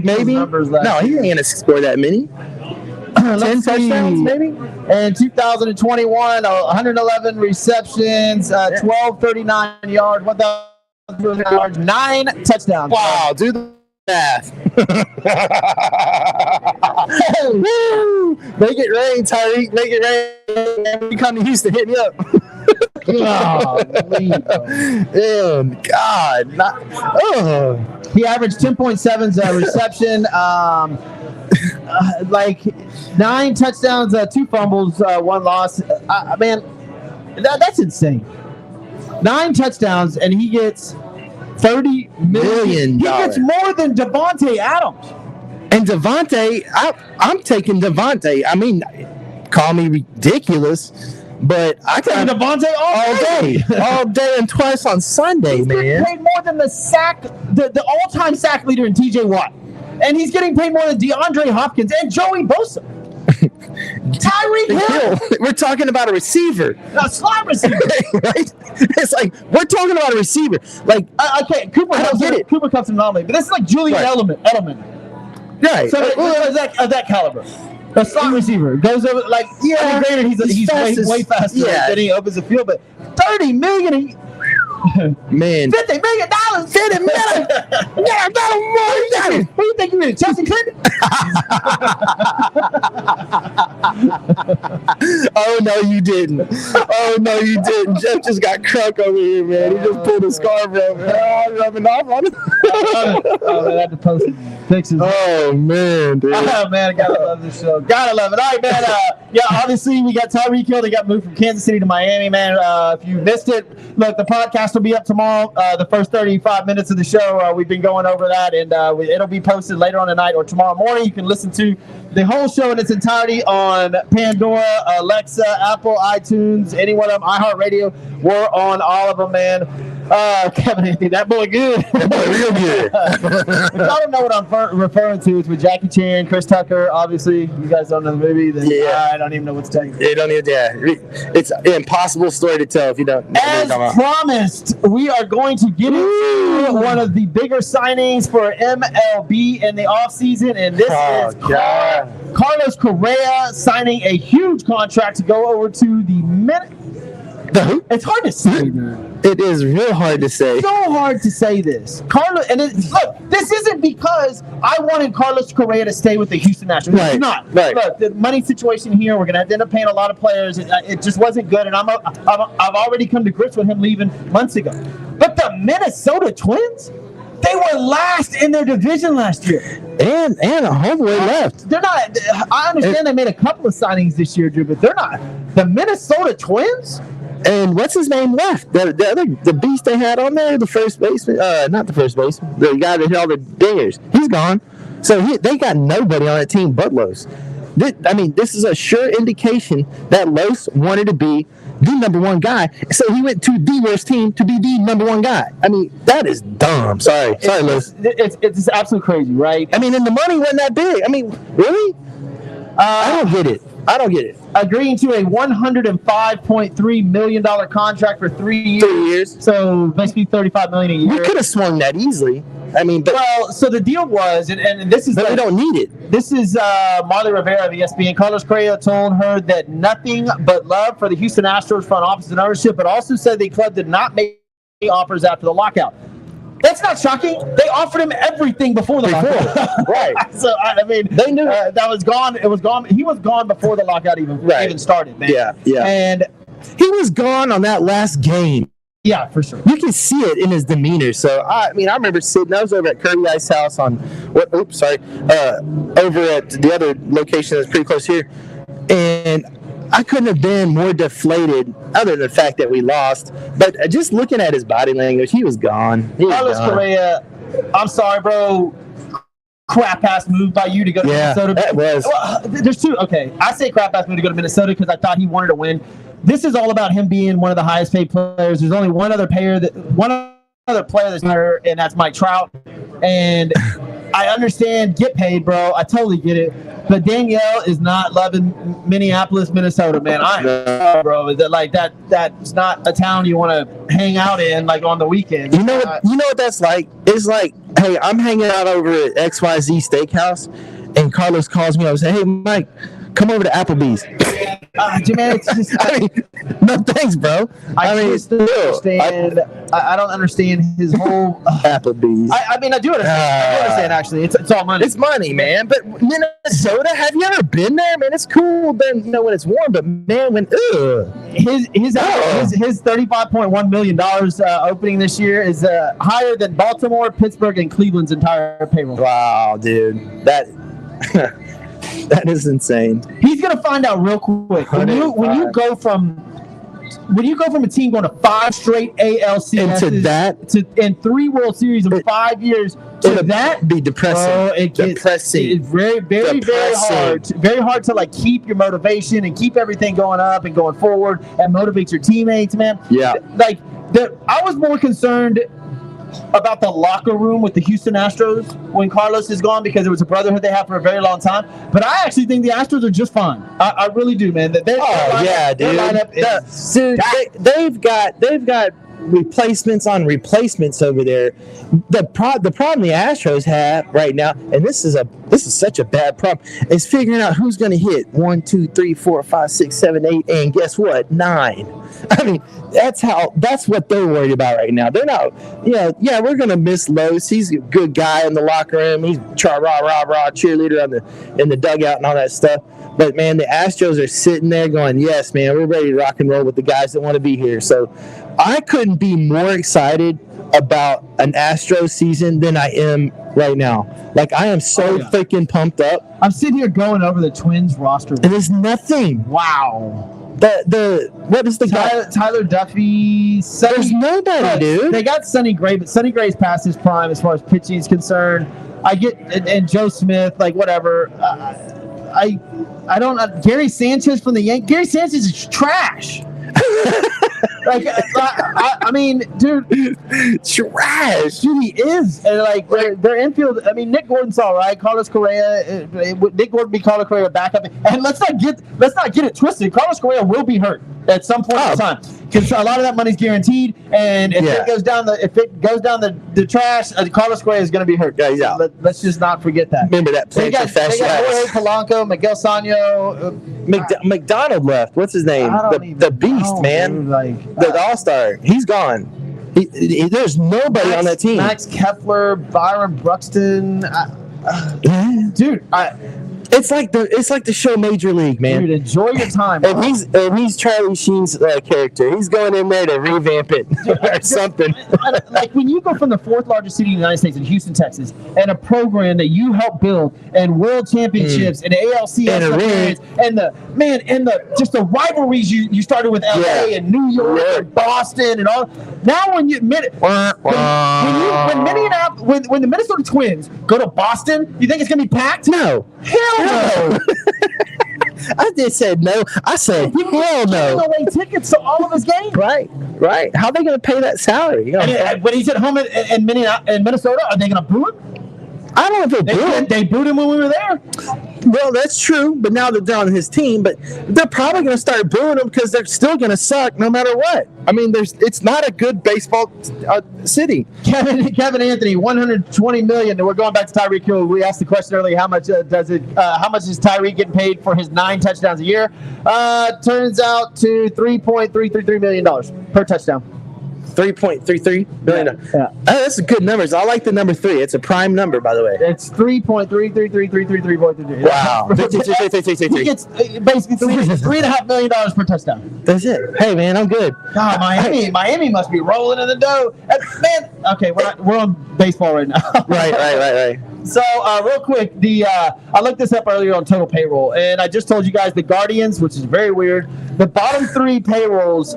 Maybe? No, he ain't going to score that many. 10 touchdowns, maybe? In 2021, 111 receptions, 1,239 yards, 1,000 yards, 9 touchdowns. Wow, do the math. Woo! Make it rain, Tyree. Make it rain. When you come to Houston, hit me up. God. He averaged 10.7 reception. 9 touchdowns, 2 fumbles, 1 loss. Man, that's insane. 9 touchdowns, and he gets $30 million. He gets more than Devontae Adams. And Devontae, I'm taking Devontae. I mean, call me ridiculous, but I take Devontae all day, and twice on Sunday, man. He's paid more than the all-time sack leader in T.J. Watt. And he's getting paid more than DeAndre Hopkins and Joey Bosa. Tyree Hill. We're talking about a receiver. A slot receiver. Right? It's like, we're talking about a receiver. Like, okay, Cooper Cup's an anomaly, but this is like Julian Edelman. Right. So of that caliber. A slot receiver goes over granted, he's way faster than he opens the field, but $30 million. Man, $50 million. $50 it, man. I got him. What do you think you're in, Chelsea Clinton? Oh, no, you didn't. Jeff just got crunk over here, man. He just pulled his scarf over. I'm rubbing off on it. I had to post pictures. Oh, man, dude. Oh, man, I gotta love this show. Gotta love it. All right, man. Yeah, obviously, we got Tyree Hill. They got moved from Kansas City to Miami, man. If you missed it, look, the podcast will be up tomorrow. The first 35 minutes of the show, we've been going over that, and it'll be posted later on tonight or tomorrow morning. You can listen to the whole show in its entirety on Pandora, Alexa, Apple, iTunes, any one of them, iHeartRadio. We're on all of them, man. Kevin Anthony, that boy good. That boy real good. If y'all don't know what I'm referring to, it's with Jackie Chan, Chris Tucker. Obviously, you guys don't know the movie. Then I don't even know what to tell you. You don't even, it's an impossible story to tell if you don't know. As promised, we are going to get into one of the bigger signings for MLB in the offseason, and this is Carlos Correa signing a huge contract to go over to the It's hard to say, man. It is real hard to say. So hard to say this. Look, this isn't because I wanted Carlos Correa to stay with the Houston Nationals. Right. It's not. Right. Look, the money situation here, we're going to end up paying a lot of players. It just wasn't good, and I've already come to grips with him leaving months ago. But the Minnesota Twins, they were last in their division last year. And a homeboy left. They're not. I understand they made a couple of signings this year, Drew, but they're not. The Minnesota Twins? And what's his name left? The beast they had on there, the first baseman, not the first baseman, the guy that hit all the dingers. He's gone. So they got nobody on that team but Los. This is a sure indication that Los wanted to be the number one guy. So he went to the worst team to be the number one guy. That is dumb. Sorry, Los. It's absolutely crazy, right? And the money wasn't that big. Really? I don't get it. Agreeing to a $105.3 million contract for 3 years. 3 years. So basically $35 million a year. We could have swung that easily. So the deal was, and this is... But we don't need it. This is Marley Rivera of ESPN. Carlos Correa told her that nothing but love for the Houston Astros front office and ownership, but also said the club did not make offers after the lockout. That's not shocking. They offered him everything before the lockout. Right. So, they knew that was gone. It was gone. He was gone before the lockout even started, man. Yeah. And he was gone on that last game. Yeah, for sure. You can see it in his demeanor. So, I remember sitting, I was over at Kirby Ice House over at the other location that's pretty close here. And I couldn't have been more deflated, other than the fact that we lost. But just looking at his body language, he was gone. Carlos Correa, I'm sorry, bro. Crap-ass move by you to go to Minnesota. That was. Well, there's two. Okay, I say crap-ass move to go to Minnesota because I thought he wanted to win. This is all about him being one of the highest-paid players. There's only one other player that's better, and that's Mike Trout. And I understand, get paid, bro. I totally get it. But Danielle is not loving Minneapolis, Minnesota, man. Bro. That's not a town you want to hang out in, like, on the weekend. You know what that's like? It's like, hey, I'm hanging out over at XYZ Steakhouse, and Carlos calls me up and says, hey, Mike, come over to Applebee's. Man, it's just, no thanks, bro. I don't understand his whole Applebee's. I do understand. Actually, it's all money. It's money, man. But Minnesota, have you ever been there, man? It's cool, when it's warm. But man, when his $35.1 million opening this year is higher than Baltimore, Pittsburgh, and Cleveland's entire payroll. Wow, dude, that is insane. He's gonna find out real quick when you go from a team going to 5 straight ALCS and 3 World Series in 5 years to that be depressing. It's very, very, very hard. Very hard to keep your motivation and keep everything going up and going forward and motivate your teammates, man. Yeah. I was more concerned about the locker room with the Houston Astros when Carlos is gone because it was a brotherhood they had for a very long time. But I actually think the Astros are just fine. I really do, man. Their lineup is they've got replacements on replacements over there. The problem the Astros have right now, and this is such a bad problem, is figuring out who's going to hit 1, 2, 3, 4, 5, 6, 7, 8, and guess what? 9. I mean, that's what they're worried about right now. They're not, yeah, we're going to miss Los. He's a good guy in the locker room. He's rah cheerleader in the dugout and all that stuff. But, man, the Astros are sitting there going, yes, man, we're ready to rock and roll with the guys that want to be here. So I couldn't be more excited about an Astros season than I am right now. Like, I am so freaking pumped up. I'm sitting here going over the Twins roster. And there's nothing. Wow. What is the guy? Tyler Duffy. There's nobody, dude. They got Sonny Gray, but Sonny Gray's past his prime as far as pitching is concerned. I get and Joe Smith, like whatever. I don't. Gary Sanchez from the Yankees. Gary Sanchez is trash. Like, I mean, dude, trash. Dude, he is. And like their infield. I mean, Nick Gordon's all right. Carlos Correa. Nick Gordon be Carlos Correa backup. And let's not get it twisted. Carlos Correa will be hurt at some point in time because a lot of that money's guaranteed. And if it goes down the trash, Carlos Correa is going to be hurt. Yeah. So let's just not forget that. Remember that play for fast. They got Jorge Polanco, Miguel Sano. McDonald left. What's his name? The Beast, man. The All-Star. He's gone. There's nobody on that team. Max Kepler, Byron Bruxton. Dude, it's like the show Major League, man. Dude, enjoy your time. And he's Charlie Sheen's character. He's going in there to revamp it or something. Like when you go from the 4th largest city in the United States in Houston, Texas, and a program that you helped build and world championships and ALCS and the rivalries you started with LA and New York and Boston and all. Now when the Minnesota Twins go to Boston, you think it's gonna be packed? No. Hell no. I just said no. I said hell no. Giving away tickets to all of his games. Right. How are they going to pay that salary? When he's at home in Minnesota, are they going to boo him? I don't know if they booed him. They booed him when we were there. Well, that's true, but now that they're on his team, but they're probably going to start booing him because they're still going to suck no matter what. I mean, it's not a good baseball city. Kevin Anthony, $120 million. And we're going back to Tyree Hill. We asked the question earlier: how much is Tyree getting paid for his 9 touchdowns a year? Turns out to $3.333 million per touchdown. $3.33 billion. Yeah. That's a good numbers. I like the number 3. It's a prime number, by the way. It's 3.33333.33. Wow. He gets basically $3.5 million per touchdown. That's it. Hey, man, I'm good. God, Miami must be rolling in the dough. Man, okay, we're on baseball right now. Right. So, real quick, I looked this up earlier on total payroll, and I just told you guys the Guardians, which is very weird. The bottom 3 payrolls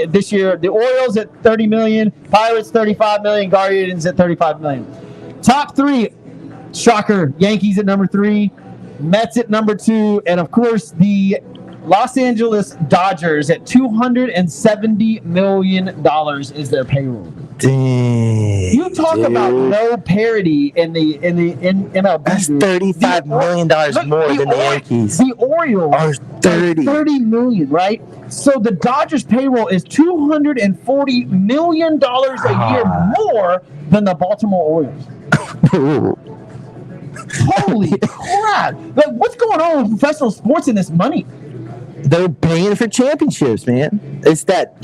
this year: the Orioles at $30 million, Pirates $35 million, Guardians at $35 million. Top 3, shocker: Yankees at number 3, Mets at number 2, and of course the Los Angeles Dodgers at $270 million is their payroll. Dang, you talk about no parity in MLB. That's $35 million more than the Yankees. The Orioles are $30 million, right? So the Dodgers payroll is $240 million a year more than the Baltimore Orioles. Holy crap! Like, what's going on with professional sports and this money? They're paying for championships, man. It's that,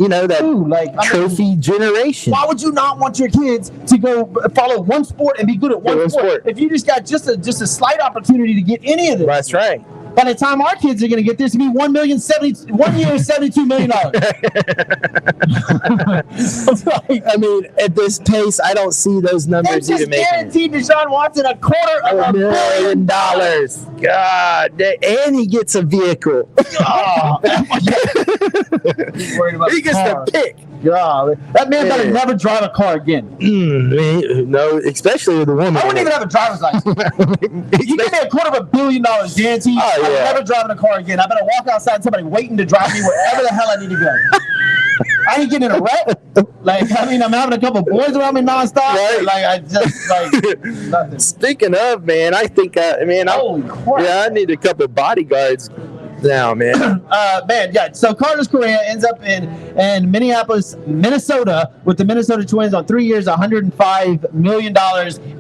trophy generation. Why would you not want your kids to go follow one sport and be good at one sport? If you just got just a slight opportunity to get any of this. That's right. By the time our kids are going to get this, it'll be $1 year, $72 million. I mean, at this pace, I don't see those numbers even making. Guaranteed Deshaun Watson $250 million. God, and he gets a vehicle. He's worried about he gets the pick. God, that man better never drive a car again. No, especially with a woman. I wouldn't even have a driver's license. You give me $250 million guaranteed. I'm never driving a car again. I better walk outside and somebody waiting to drive me wherever the hell I need to go. I ain't getting in a wreck. I'm having a couple boys around me nonstop. Right. Nothing. Speaking of, man, I think, holy crap. I need a couple bodyguards now, man. So Carlos Correa ends up in Minneapolis, Minnesota, with the Minnesota Twins on 3 years, $105 million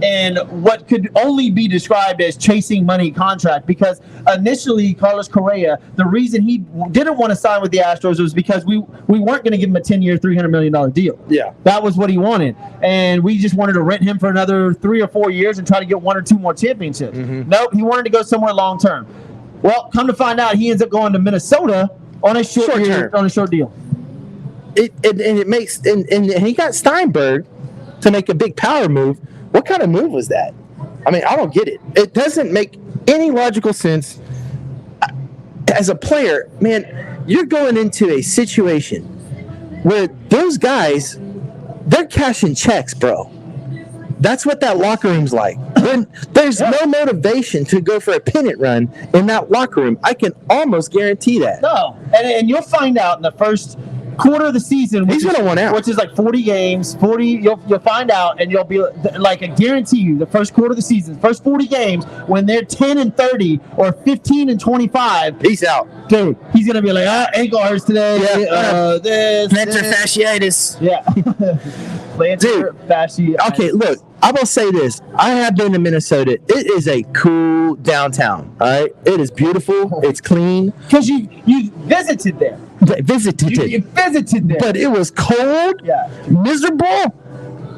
in what could only be described as chasing money contract. Because initially, Carlos Correa, the reason he didn't want to sign with the Astros was because we weren't going to give him a 10-year, $300 million deal. Yeah. That was what he wanted. And we just wanted to rent him for another 3 or 4 years and try to get 1 or 2 more championships. Mm-hmm. Nope, he wanted to go somewhere long term. Well, come to find out, he ends up going to Minnesota on a short deal. It makes and he got Steinberg to make a big power move. What kind of move was that? I mean, I don't get it. It doesn't make any logical sense. As a player, man, you're going into a situation where those guys, they're cashing checks, bro. That's what that locker room's like. There's no motivation to go for a pennant run in that locker room. I can almost guarantee that. No, and you'll find out in the first quarter of the season. He's going to want out. Which is like 40 games. 40. You'll find out, and you'll be like, I guarantee you, the first quarter of the season, first 40 games, when they're 10-30 or 15-25. He's out. Dude, he's going to be like, ankle hurts today. Plantar fasciitis. Yeah. Plantar fasciitis. Okay, look, I will say this. I have been to Minnesota. It is a cool downtown, all right? It is beautiful. It's clean. Because you visited there. You visited there. But it was cold, miserable.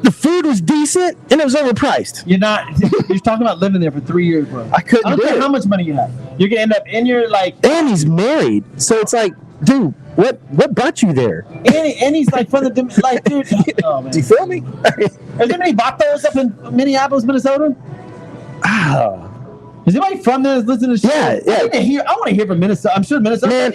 The food was decent, and it was overpriced. You're talking about living there for 3 years, bro. I couldn't don't care how much money you have. You're going to end up in your, like... And he's married. So it's like, dude, what brought you there? And he's like from the... Like, dude... Oh, man. Do you feel me? Are there any vatos up in Minneapolis, Minnesota? Is anybody from there listening to the show? Yeah. I want to hear from Minnesota. I'm sure Minnesota. Man,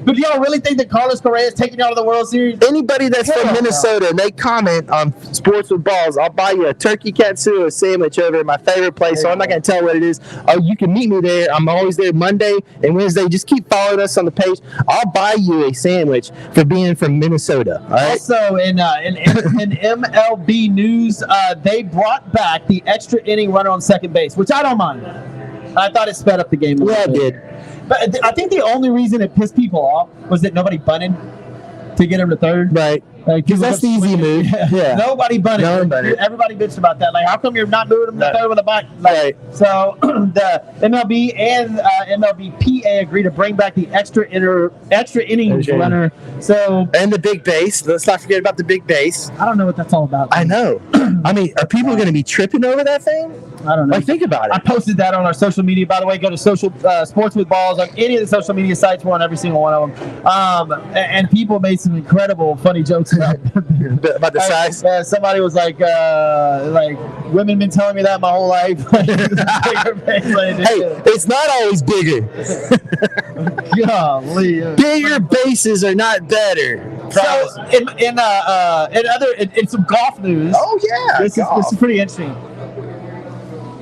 but do y'all really think that Carlos Correa is taking y'all to the World Series? Anybody that's from Minnesota and they comment on Sports with Balls, I'll buy you a turkey katsu or sandwich over at my favorite place. So I'm not going to tell what it is. Oh, you can meet me there. I'm always there Monday and Wednesday. Just keep following us on the page. I'll buy you a sandwich for being from Minnesota. All right? Also, in MLB news, they brought back the extra inning runner on second base, which I don't mind. I thought it sped up the game a little bit. Yeah, it did. But I think the only reason it pissed people off was that nobody bunted to get him to third. Right. Because that's the easy move. Yeah. Nobody bunted. Everybody bitched about that. Like, how come you're not moving him to third with a bunt? Like, so the MLB and MLBPA agreed to bring back the extra innings runner. So and the big base. Let's not forget about the big base. I don't know what that's all about. I know. I mean, are people going to be tripping over that thing? I don't know. Like, think about it. I posted that on our social media. By the way, go to Sports with Balls on any of the social media sites. We're on every single one of them. And people made some incredible, funny jokes about the size. Somebody was like, women been telling me that my whole life. Hey, it's not always bigger. Golly. Bigger bases are not better. So in some golf news. Oh yeah, this is pretty interesting.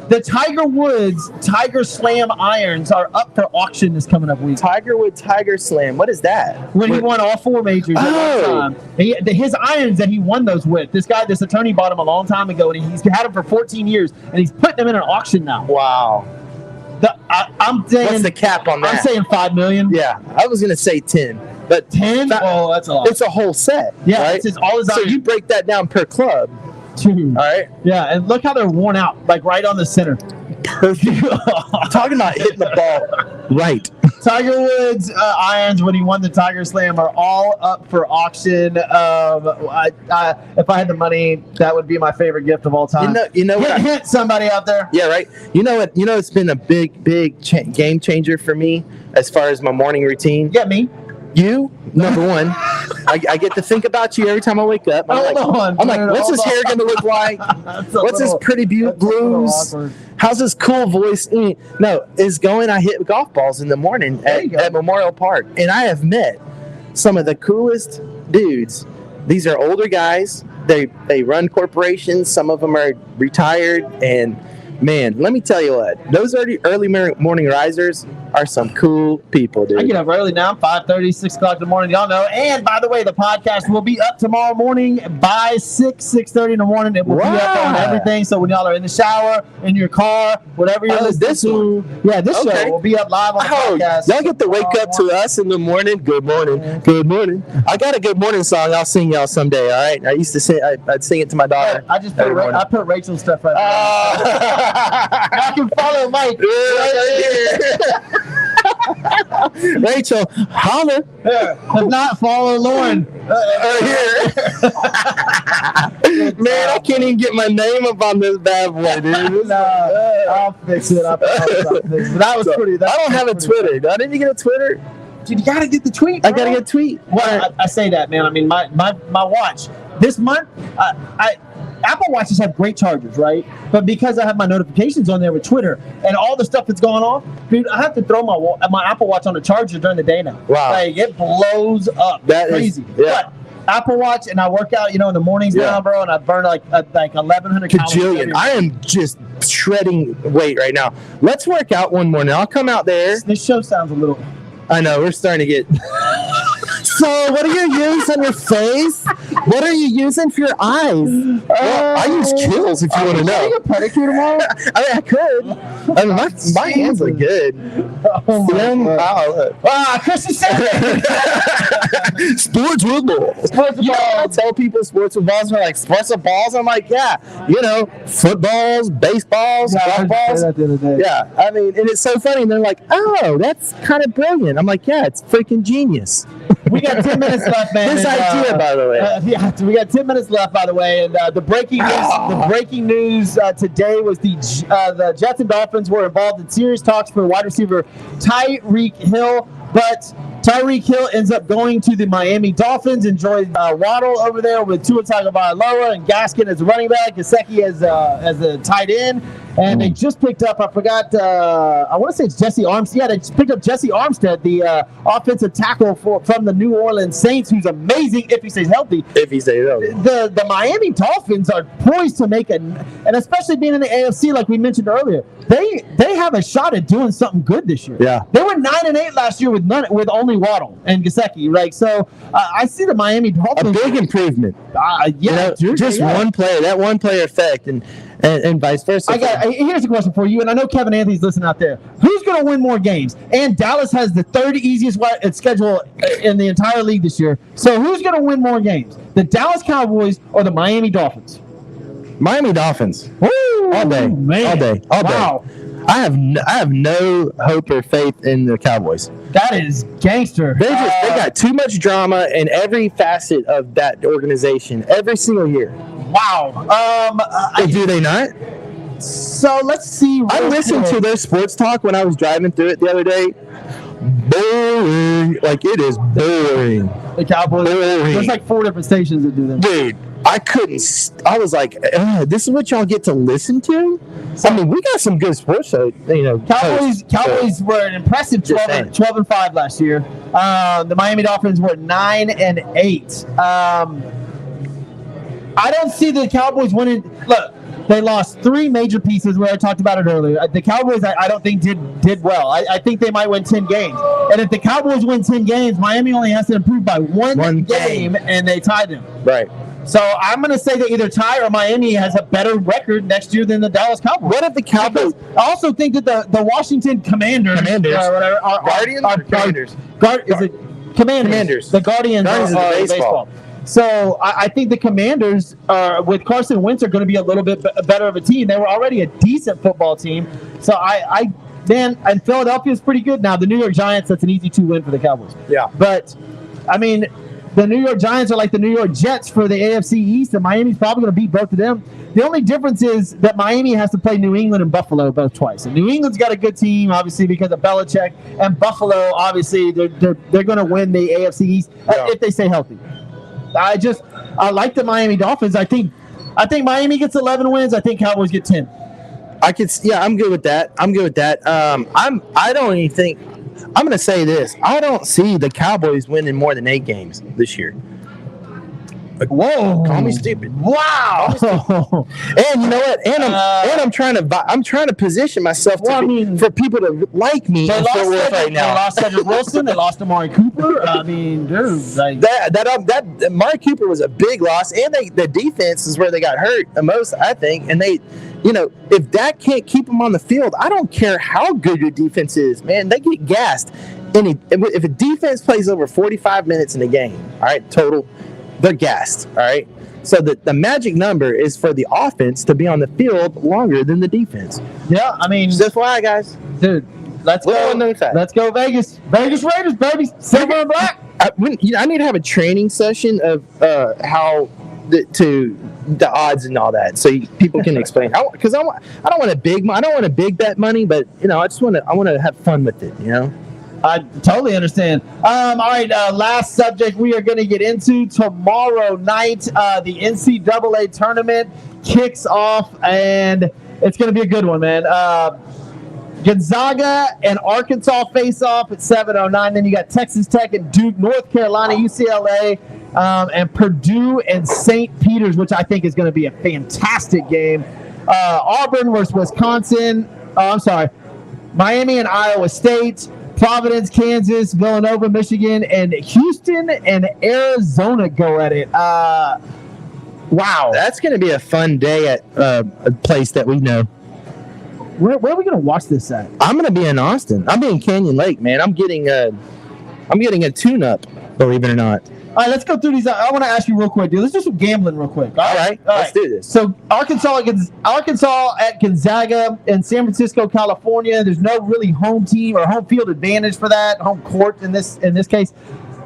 The Tiger Woods Tiger Slam irons are up for auction this coming up week. Tiger Woods Tiger Slam. What is that? When he won all 4 majors at one time. His irons that he won those with. This attorney bought them a long time ago, and he's had them for 14 years, and he's putting them in an auction now. Wow. I'm saying. What's the cap on that? I'm saying $5 million. Yeah, I was gonna say 10, but 10. Oh, that's a lot. It's a whole set. Yeah, right? it's all his. So you break that down per club. All right. Yeah, and look how they're worn out, like right on the center. Perfect. Talking about hitting the ball right. Tiger Woods irons when he won the Tiger Slam are all up for auction. If I had the money, that would be my favorite gift of all time. You know what? Hint somebody out there. Yeah, right. You know what? It's been a big game changer for me as far as my morning routine. Yeah, me. You, number one, I get to think about you every time I wake up. I'm like, what's his hair going to look like? What's his pretty blues? How's his cool voice? No, I hit golf balls in the morning at Memorial Park. And I have met some of the coolest dudes. These are older guys. They run corporations. Some of them are retired. And, man, let me tell you what. Those early morning risers, are some cool people, dude. I get up early now. 5:30, 6 o'clock in the morning. Y'all know. And by the way, the podcast will be up tomorrow morning by 6:30 in the morning. It will be up on everything. So when y'all are in the shower, in your car, whatever you're listening to, this show will be up live on the podcast. Y'all get to wake up to us in the morning. Good morning. Good morning. I got a good morning song. I'll sing y'all someday. All right. I used to sing. I'd sing it to my daughter. I just put Rachel's stuff right there. I can follow Mike. Rachel, holler. If not, follow Lauren. Man, I can't even get my name up on this bad boy, dude. I'll fix it. But that was pretty. I don't have a Twitter. Didn't you get a Twitter? Dude, you gotta get the tweet. I gotta get a tweet. Well, I say that, man. I mean, my watch this month. Apple Watches have great chargers, right? But because I have my notifications on there with Twitter and all the stuff that's going on, dude, I have to throw my Apple Watch on the charger during the day now. Wow. Like, it blows up. That's crazy. But Apple Watch, and I work out, in the mornings now, bro, and I burn like 1,100 calories. I am just shredding weight right now. Let's work out one morning. I'll come out there. This show sounds a little... I know, we're starting to get... So, what do you use on your face? What are you using for your eyes? I use Kills if you want to know. Can you get a pedicure tomorrow? I mean, I could. I mean, my hands look good. Oh my Christian said Sports with balls. I tell people sports with balls are like sports with balls. I'm like, footballs, baseballs, softballs. That the other day. Yeah, I mean, and it's so funny. And they're like, oh, that's kind of brilliant. I'm like, yeah, it's freaking genius. We got 10 minutes left, man. This idea, by the way. We got 10 minutes left, by the way. And the breaking news today was the Jets and Dolphins were involved in serious talks for wide receiver Tyree Hill, but Tyree Hill ends up going to the Miami Dolphins. Enjoyed Waddle over there with Tua Tagovailoa and Gaskin as a running back, Gesicki as a tight end. And they just picked up, I forgot, I want to say it's Jesse Armstead. Yeah, they just picked up Jesse Armstead, the offensive tackle from the New Orleans Saints, who's amazing if he stays healthy. The Miami Dolphins are poised to make and especially being in the AFC, like we mentioned earlier, they have a shot at doing something good this year. Yeah. They were 9-8 last year with only Waddle and Gesicki, right? So I see the Miami Dolphins. A big improvement. One player, that one player effect, and vice versa. Here's a question for you, and I know Kevin Anthony's listening out there. Who's going to win more games? And Dallas has the third easiest schedule in the entire league this year. So who's going to win more games? The Dallas Cowboys or the Miami Dolphins? Miami Dolphins. Woo! All day. Man. All day. Wow. I have no hope or faith in the Cowboys. That is gangster. They got too much drama in every facet of that organization every single year. Wow. Do they not? So let's see. I listened to their sports talk when I was driving through it the other day. Boring. Like, it is boring. The Cowboys. Boring. There's like 4 different stations that do them. Dude, I couldn't. I was like, this is what y'all get to listen to? I mean, we got some good sports shows, Cowboys were an impressive 12-5 last year. The Miami Dolphins were 9-8. I don't see the Cowboys winning. Look, they lost 3 major pieces where I talked about it earlier. The Cowboys, I don't think did well. I think they might win 10 games. And if the Cowboys win 10 games, Miami only has to improve by one game, and they tied them. Right. So I'm going to say that either Ty or Miami has a better record next year than the Dallas Cowboys. What if the Cowboys? I also think that the Washington Commanders are Guardians or Commanders? Is it Commanders? The Guardians of baseball. So I think the Commanders with Carson Wentz are going to be a little bit better of a team. They were already a decent football team. So and Philadelphia is pretty good now. The New York Giants, that's an easy 2 win for the Cowboys. Yeah. But I mean, the New York Giants are like the New York Jets for the AFC East, and Miami's probably going to beat both of them. The only difference is that Miami has to play New England and Buffalo both twice. And New England's got a good team, obviously, because of Belichick. And Buffalo, obviously, they're going to win the AFC East if they stay healthy. I like the Miami Dolphins. I think Miami gets 11 wins. I think Cowboys get 10. I'm good with that. I don't even think. I'm going to say this. I don't see the Cowboys winning more than 8 games this year. Whoa! Call me stupid. Wow! And you know what? And I'm trying to position myself for people to like me in Fort Worth right now. They lost Cedric Wilson. They lost Amari Cooper. I mean, dude, like that Amari Cooper was a big loss, and the defense is where they got hurt the most, I think. And they, if Dak can't keep them on the field, I don't care how good your defense is, man. They get gassed. If a defense plays over 45 minutes in a game, all right, total, they're gassed, all right? So the magic number is for the offense to be on the field longer than the defense. Yeah, I mean, just why, guys. Dude, let's go. Let's go Vegas. Vegas Raiders, baby. Silver and black. I need to have a training session of how the odds and all that, so people can explain. Because I don't want a big bet money, but I want to have fun with it. I totally understand. All right, last subject we are going to get into tomorrow night. The NCAA tournament kicks off, and it's going to be a good one, man. Gonzaga and Arkansas face off at 7:09. Then you got Texas Tech and Duke, North Carolina, UCLA, and Purdue and St. Peter's, which I think is going to be a fantastic game. Auburn versus Wisconsin. Miami and Iowa State. Providence, Kansas, Villanova, Michigan, and Houston and Arizona go at it. Wow. That's going to be a fun day at a place that we know. Where are we going to watch this at? I'm going to be in Austin. I'm in Canyon Lake, man. I'm getting a tune-up, believe it or not. All right, let's go through these. I want to ask you real quick, dude. Let's do some gambling real quick. All right. Let's do this. So Arkansas at Gonzaga in San Francisco, California. There's no really home team or home field advantage for that. Home court in this case.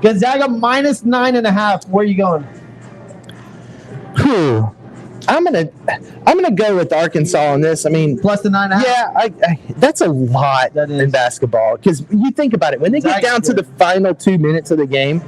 Gonzaga -9.5. Where are you going? I'm gonna go with Arkansas on this. I mean, plus the 9.5. Yeah, that's a lot in basketball, because you think about it, when they get down to the final 2 minutes of the game,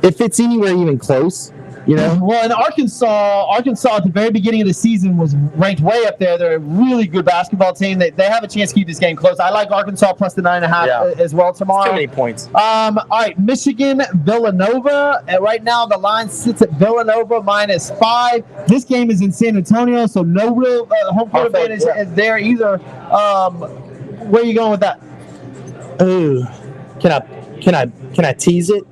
if it's anywhere even close, Well, in Arkansas at the very beginning of the season was ranked way up there. They're a really good basketball team. They have a chance to keep this game close. I like Arkansas plus the 9.5 as well tomorrow. Too many points. All right, Michigan, Villanova. And right now the line sits at Villanova -5. This game is in San Antonio, so no real home court advantage there either. Where are you going with that? Ooh, can I tease it?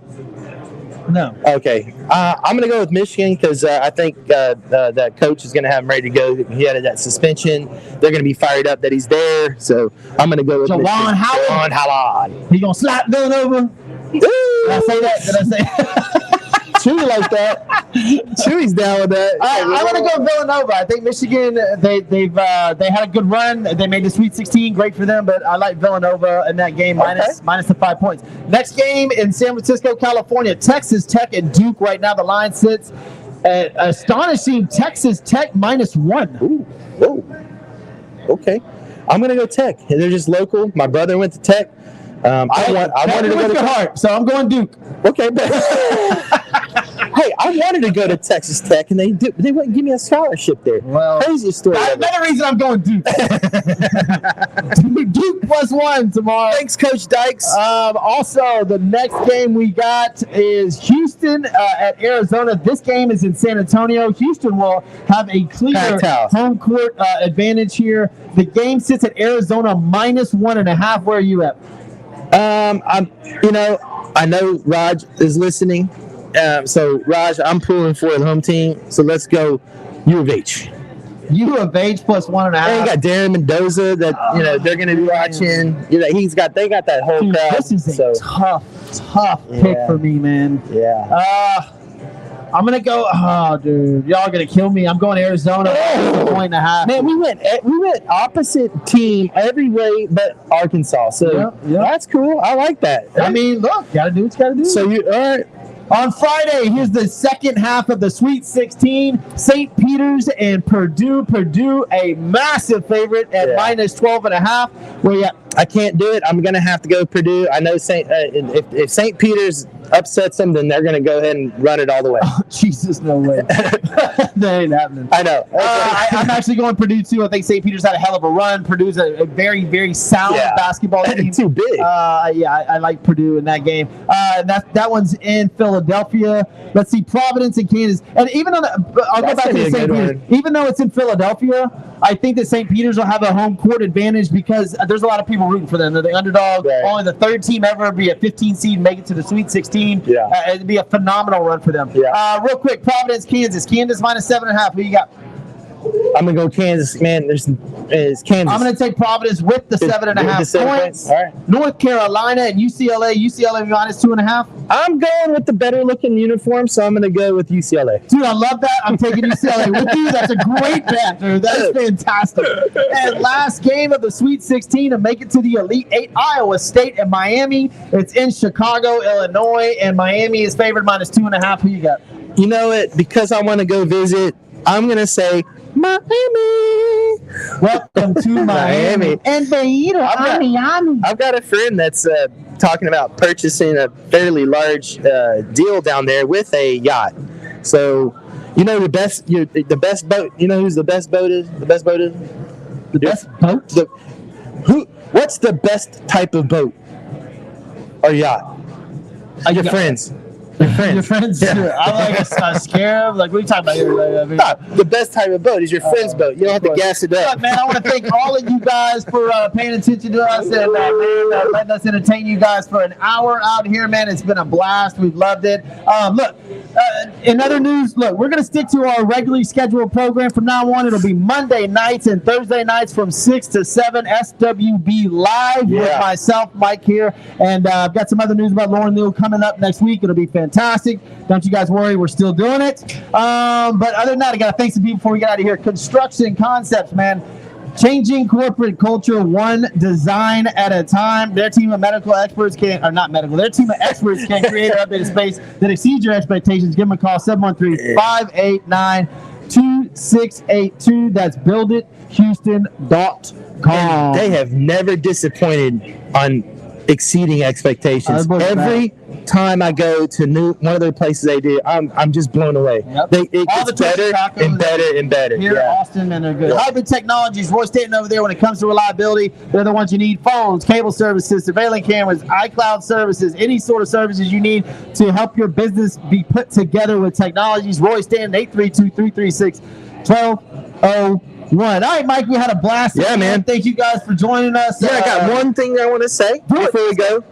No. Okay. I'm going to go with Michigan because I think that coach is going to have him ready to go. He had that suspension. They're going to be fired up that he's there. So I'm going to go with Jawan Howard. He going to slap Villanova? Did I say that? Did I say Chewy like that. Chewy's down with that. I'm going to go Villanova. I think Michigan, they had a good run. They made the Sweet 16. Great for them, but I like Villanova in that game minus the 5 points. Next game in San Francisco, California, Texas Tech and Duke. Right now the line sits at astonishing Texas Tech -1. Ooh. Whoa. Okay. I'm going to go Tech. They're just local. My brother went to Tech. I wanted to go to your heart, so I'm going Duke. Okay, but hey, I wanted to go to Texas Tech, and they wouldn't give me a scholarship there. Well, craziest story. That's another reason I'm going Duke. Duke +1 tomorrow. Thanks, Coach Dykes. Also, the next game we got is Houston at Arizona. This game is in San Antonio. Houston will have a clear home court advantage here. The game sits at Arizona -1.5. Where are you at? I know Raj is listening. So Raj, I'm pulling for the home team. So let's go U of H. U of H +1.5. And you got Darren Mendoza that they're going to be watching. They got that whole crowd. This is a tough pick for me, man. Yeah. I'm gonna go. Oh, dude, y'all gonna kill me. I'm going Arizona +1.5. Man, we went opposite team every way but Arkansas. So that's cool. I like that. I mean, look, gotta do what you gotta do. So all right. On Friday, here's the second half of the Sweet 16. St. Peter's and Purdue. Purdue, a massive favorite at -12.5. Where you at? I can't do it. I'm gonna have to go Purdue. I know if St. Peter's upsets them, then they're gonna go ahead and run it all the way. Oh, Jesus, no way. That ain't happening. I know. I'm actually going Purdue too. I think St. Peter's had a hell of a run. Purdue's a very, very sound basketball team. Too big. I like Purdue in that game. That one's in Philadelphia. Let's see, Providence and Kansas. And even on I'll go back to St. Peter's. Even though it's in Philadelphia, I think that St. Peter's will have a home court advantage because there's a lot of people rooting for them. They're the underdog. Right. Only the third team ever be a 15 seed, make it to the Sweet 16. Yeah. It'd be a phenomenal run for them. Yeah. Real quick, Providence, Kansas. Kansas minus 7.5. Who you got? I'm gonna go Kansas, man. It's Kansas. I'm gonna take Providence with the 7.5 points. All right. North Carolina and UCLA. UCLA minus 2.5. I'm going with the better looking uniform, so I'm gonna go with UCLA. Dude, I love that. I'm taking UCLA with you. That's a great bet, dude. That is fantastic. And last game of the Sweet 16 to make it to the Elite 8, Iowa State and Miami. It's in Chicago, Illinois, and Miami is favored minus 2.5. Who you got? You know it, because I want to go visit, I'm gonna say Miami. Welcome to Miami. And I've got a friend that's talking about purchasing a fairly large deal down there with a yacht. So, you know the best boat. You know who's the best boat is? The best boat is the best boat. What's the best type of boat or yacht? Your friends. Your friends? Yeah. I like a scarab. Like, what are you talking about here? The best type of boat is your friend's boat. You don't have to gas it up. Look, man, I want to thank all of you guys for paying attention to us and letting us entertain you guys for an hour out here, man. It's been a blast. We've loved it. In other news, look, we're going to stick to our regularly scheduled program from now on. It'll be Monday nights and Thursday nights from 6 to 7, SWB Live with myself, Mike here. And I've got some other news about Leal coming up next week. It'll be fantastic. Don't you guys worry, we're still doing it. But other than that, I got to thank some people before we get out of here. Construction Concepts, man. Changing corporate culture one design at a time. Their team of medical experts their team of experts can create an updated space that exceeds your expectations. Give them a call, 713-589-2682. That's buildithouston.com. They have never disappointed on exceeding expectations. Every time I go to one of their places they do, I'm just blown away. Yep. It gets better and better and better. Here in Austin, and they're good. Hybrid Technologies, Roy Staten over there. When it comes to reliability, they're the ones you need. Phones, cable services, surveillance cameras, iCloud services, any sort of services you need to help your business be put together with technologies. Roy Staten, 832-336-1201. All right, Mike, we had a blast. Yeah, man. Thank you guys for joining us. Yeah, I got one thing I want to say before we go.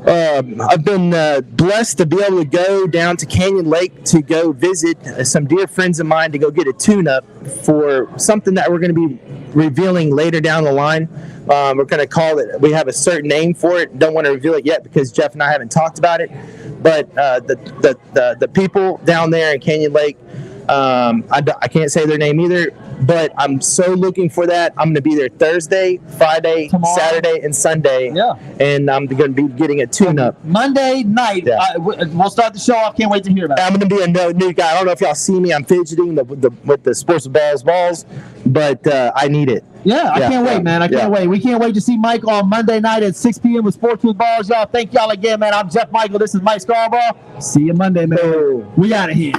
I've been blessed to be able to go down to Canyon Lake to go visit some dear friends of mine to go get a tune-up for something that we're going to be revealing later down the line. We're going to call it, we have a certain name for it. Don't want to reveal it yet because Jeff and I haven't talked about it. But the people down there in Canyon Lake, I can't say their name either, but I'm so looking for that. I'm going to be there Thursday, Friday, tomorrow, Saturday, and Sunday. Yeah. And I'm going to be getting a tune-up. Monday night. Yeah. We'll start the show off. Can't wait to hear about it. I'm going to be a new guy. I don't know if y'all see me. I'm fidgeting with the sports balls, but I need it. Yeah, I can't wait, man. I can't wait. We can't wait to see Mike on Monday night at 6 p.m. with Sports with Balls. Y'all, thank y'all again, man. I'm Jeff Michael. This is Mike Scarborough. See you Monday, man. We out of here.